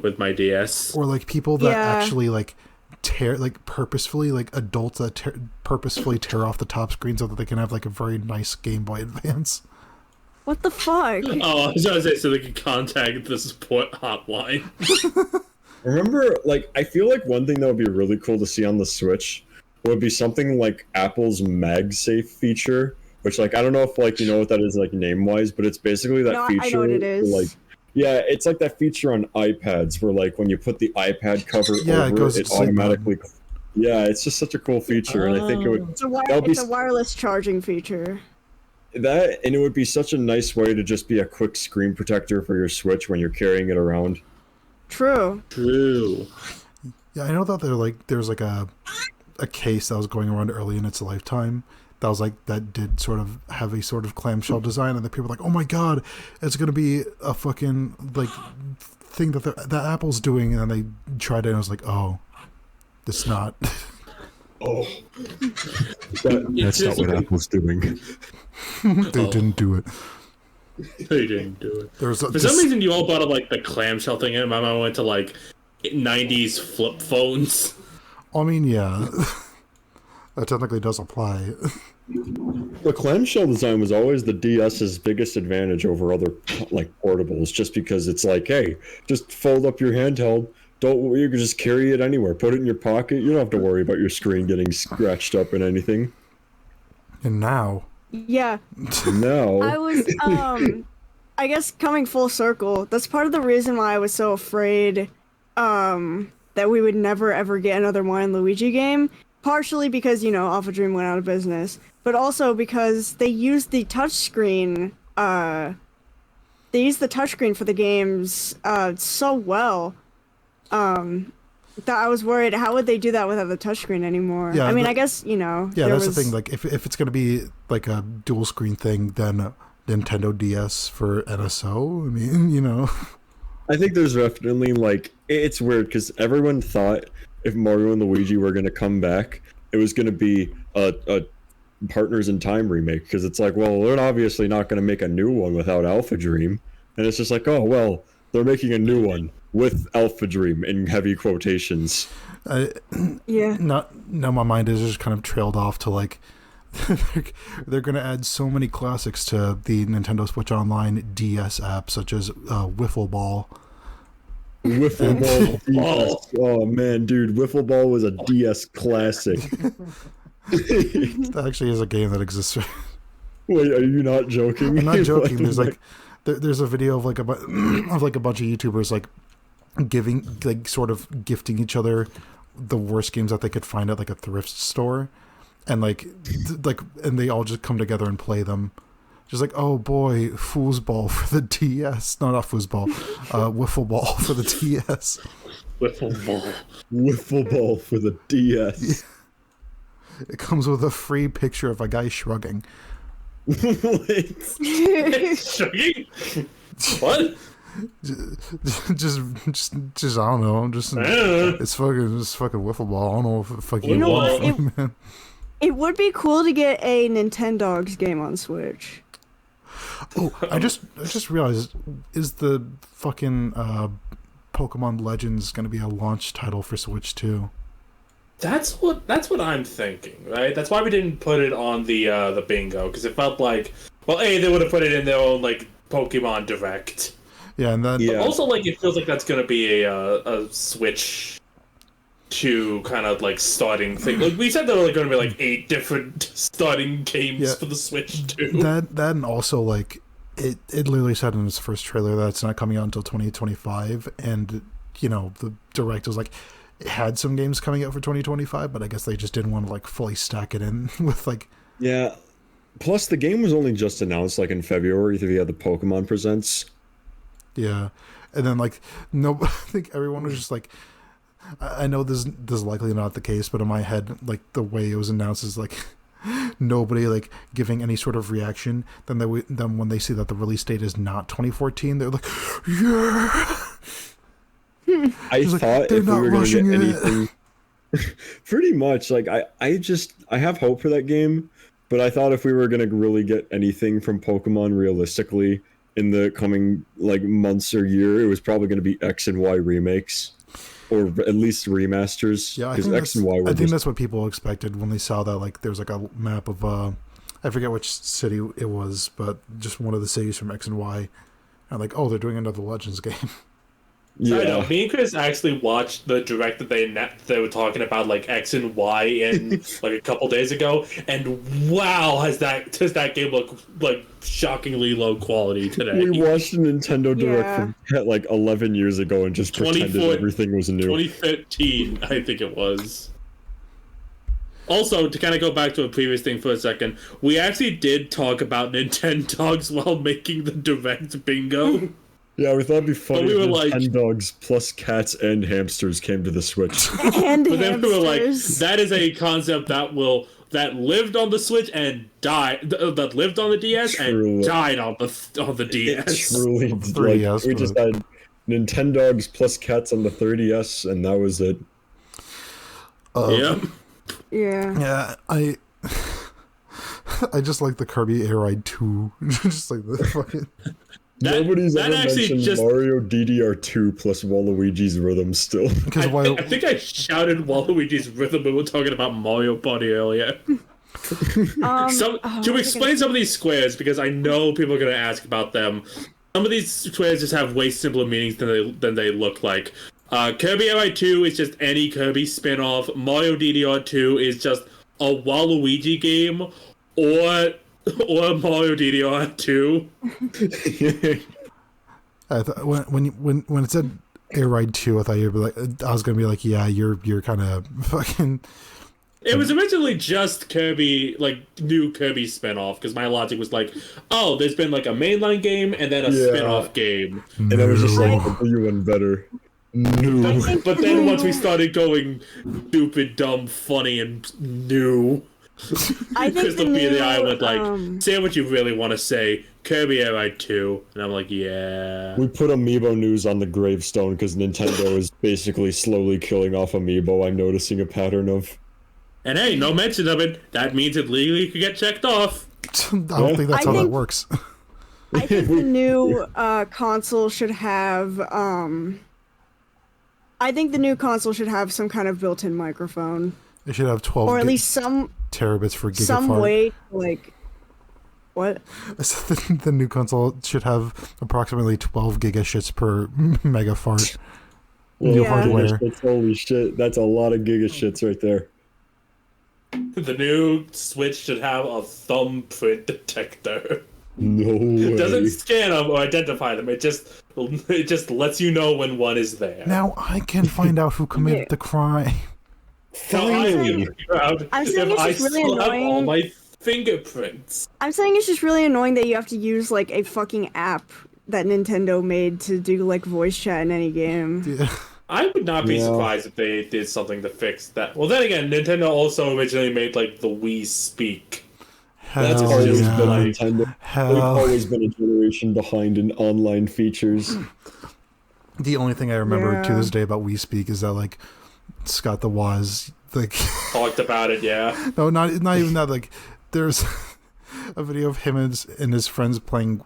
with my DS. Or, like, people that actually, like, tear, like, purposefully, like, adults that purposefully tear off the top screen so that they can have, like, a very nice Game Boy Advance. What the fuck? Oh, I was gonna say so they could contact the support hotline. Remember, like, I feel like one thing that would be really cool to see on the Switch would be something like Apple's MagSafe feature, which, like, I don't know if, like, you know what that is, like, name-wise, but it's basically that feature. I know what it is. Like, yeah, it's like that feature on iPads where, like, when you put the iPad cover over it automatically... Yeah, it's just such a cool feature, and I think it would... It's a wireless charging feature. That, and it would be such a nice way to just be a quick screen protector for your Switch when you're carrying it around. True. Yeah, I know that there's like a case that was going around early in its lifetime that was like, that did sort of have a sort of clamshell design, and the people were like, oh my god, it's gonna be a fucking, like, thing that Apple's doing, and then they tried it and I was like, oh, it's not. Oh, that's not what Apple's doing. They didn't do it. They didn't do it. For some reason, you all brought up, like, the clamshell thing, and my mind went to, like, 90s flip phones. I mean, yeah, that technically does apply. The clamshell design was always the DS's biggest advantage over other, like, portables, just because it's like, hey, just fold up your handheld. You can just carry it anywhere. Put it in your pocket. You don't have to worry about your screen getting scratched up and anything. And now... Yeah. No. I was, I guess coming full circle, that's part of the reason why I was so afraid, that we would never ever get another Mario Luigi game. Partially because, you know, Alpha Dream went out of business, but also because they used the touchscreen, for the games, so well, that I was worried, how would they do that without the touchscreen anymore? Yeah, I mean, I guess, you know... Yeah, that's the thing, like, if it's going to be, like, a dual screen thing, then Nintendo DS for NSO, I mean, you know... I think there's definitely, like... It's weird, because everyone thought if Mario and Luigi were going to come back, it was going to be a Partners in Time remake, because it's like, well, they're obviously not going to make a new one without Alpha Dream, and it's just like, oh, well, they're making a new one with Alpha Dream in heavy quotations. Yeah. Now my mind is just kind of trailed off to, like, they're going to add so many classics to the Nintendo Switch Online DS app, such as Wiffle Ball. Wiffle Ball DS. Oh man, dude, Wiffle Ball was a DS classic. That actually is a game that exists. Wait, are you not joking? I'm not joking. There's like, there's a video of like a bunch of YouTubers like giving, like, sort of gifting each other the worst games that they could find at like a thrift store, and like and they all just come together and play them. Just like, oh boy, foosball for the DS. No, not foosball. Wiffle ball for the DS. Wiffle ball. Wiffle ball for the DS. It comes with a free picture of a guy shrugging. Shrugging? What? Just I don't know. It's fucking wiffle ball. I don't know if it fucking. You know what? Man. It would be cool to get a Nintendogs game on Switch. Oh, I just realized, is the fucking Pokemon Legends going to be a launch title for Switch 2? That's what I'm thinking, right? That's why we didn't put it on the bingo, because it felt like, well, A, they would have put it in their own, like, Pokemon Direct. Yeah, and then Yeah. Also, like, it feels like that's gonna be a switch to kind of like starting thing. Like we said, there were going to be like 8 different starting games for the Switch too. That and also like it literally said in its first trailer that it's not coming out until 2025, and you know the Direct was like it had some games coming out for 2025, but I guess they just didn't want to like fully stack it in with like. Yeah. Plus, the game was only just announced like in February via the Pokemon Presents. Yeah, and then like no, I think everyone was just like. I know this is likely not the case, but in my head, like the way it was announced is like nobody like giving any sort of reaction. Then when they see that the release date is not 2014, they're like, yeah. I thought if we were going to get anything, pretty much like I have hope for that game, but I thought if we were going to really get anything from Pokemon realistically in the coming like months or year, it was probably going to be X and Y remakes. Or at least remasters. Yeah, I think that's what people expected when they saw that. Like, there's like a map of I forget which city it was, but just one of the cities from X and Y. And like, oh, they're doing another Legends game. Yeah, I know. Me and Chris actually watched the Direct that they were talking about, like X and Y, in like a couple days ago, and wow, does that game look like shockingly low quality today? We watched a Nintendo Direct from like 11 years ago and just pretended everything was new. 2013, I think it was. Also, to kind of go back to a previous thing for a second, we actually did talk about Nintendogs while making the Direct bingo. Yeah, we thought it'd be funny we were if like, Nintendogs plus cats and hamsters came to the Switch. And but then we were like, hamsters. that is a concept that lived on the Switch and died. That lived on the DS and died on the DS. Truly, like, we just had Nintendogs plus cats on the 3DS, and that was it. Yeah. Yeah. I just like the Kirby Air Ride 2. Just like the fucking. Nobody's ever mentioned Mario DDR2 plus Waluigi's Rhythm still. I think I shouted Waluigi's Rhythm when we were talking about Mario Party earlier. To explain some of these squares, because I know people are going to ask about them. Some of these squares just have way simpler meanings than they look like. Kirby Air Ride 2 is just any Kirby spin-off. Mario DDR2 is just a Waluigi game, or Mario DDR2. When it said Air Ride 2, I thought you'd be like, I was gonna be like, yeah, you're kind of fucking. It was originally just Kirby, like new Kirby spin-off, because my logic was like, oh, there's been like a mainline game and then a spin-off game, and I was just like, you one better. No. But then once we started going stupid, dumb, funny, and new. I think Crystal P and I went like, say what you really want to say, Kirby Air Ride 2, and I'm like, yeah. We put Amiibo news on the gravestone because Nintendo is basically slowly killing off Amiibo. I'm noticing a pattern of. And hey, no mention of it. That means it legally could get checked off. I don't think that's how that works. I think the new console should have. I think the new console should have some kind of built-in microphone. It should have 12 or at least some terabits for gigafart. Some way, like, what? The new console should have approximately 12 gigashits per megafart. New hardware. Holy shit, that's a lot of gigashits right there. The new Switch should have a thumbprint detector. No way. It doesn't scan them or identify them. It just lets you know when one is there. Now I can find out who committed the crime. Finally, I'm saying it's just really annoying. All my fingerprints. I'm saying it's just really annoying that you have to use like a fucking app that Nintendo made to do like voice chat in any game. Yeah. I would not be surprised if they did something to fix that. Well, then again, Nintendo also originally made like the Wii Speak. That's always been Nintendo. They've always been a generation behind in online features. The only thing I remember to this day about Wii Speak is that like Scott the Woz like talked about it. Yeah. No, not even that. Like, there's a video of him and his friends playing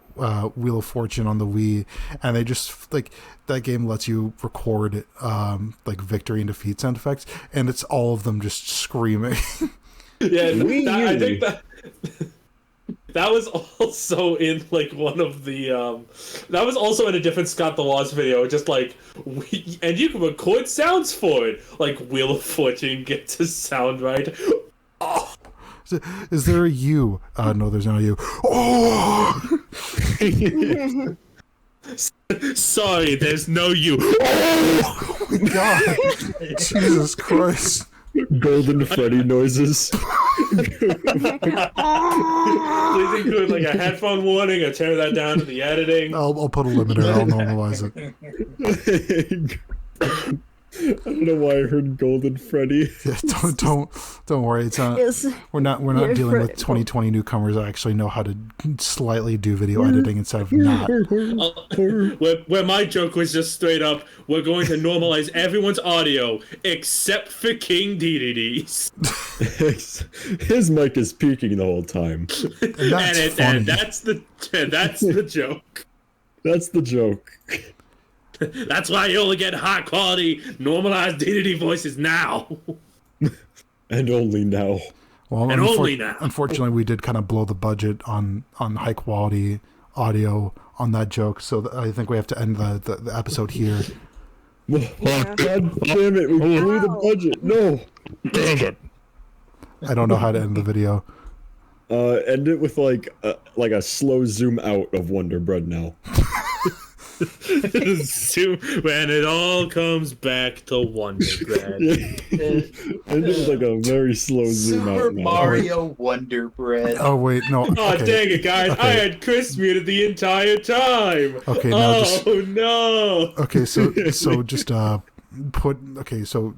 Wheel of Fortune on the Wii, and they just like that game lets you record like victory and defeat sound effects, and it's all of them just screaming. Yeah, I think that was also in like one of the that was also in a different Scott the Lost video, just like and you can record sounds for it, like Wheel of Fortune gets a sound right. Oh. Is there a U? No, there's not a U. Oh! Sorry, there's no you. Oh my god! Jesus Christ! Golden Freddy noises. Please include like a headphone warning or tear that down to the editing. I'll put a limiter. I'll normalize it. I don't know why I heard Golden Freddy. Yeah, don't worry. It's not. Yes. We're not dealing with 2020 newcomers that actually know how to slightly do video editing instead of not. Where my joke was just straight up, we're going to normalize everyone's audio except for King DDD's. His mic is peaking the whole time. And that's the joke. That's the joke. That's why you only get high quality, normalized DDD voices now. And only now. Well, and only now. Unfortunately, we did kind of blow the budget on high quality audio on that joke, so I think we have to end the episode here. Oh, God damn it, we blew the budget. No. Damn it. I don't know how to end the video. End it with like a slow zoom out of Wonder Bread now. When it all comes back to Wonder Bread. And it's like a very slow zoom out. Super Mario Wonder Bread. Oh wait, no. Oh okay. dang it, guys! Okay. I had Chris muted the entire time. Okay, now no. Okay, so just so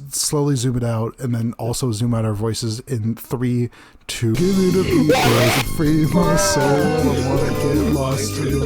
slowly zoom it out, and then also zoom out our voices in 3, 2. Give me the beat, boys, and free my soul. I wanna get lost in your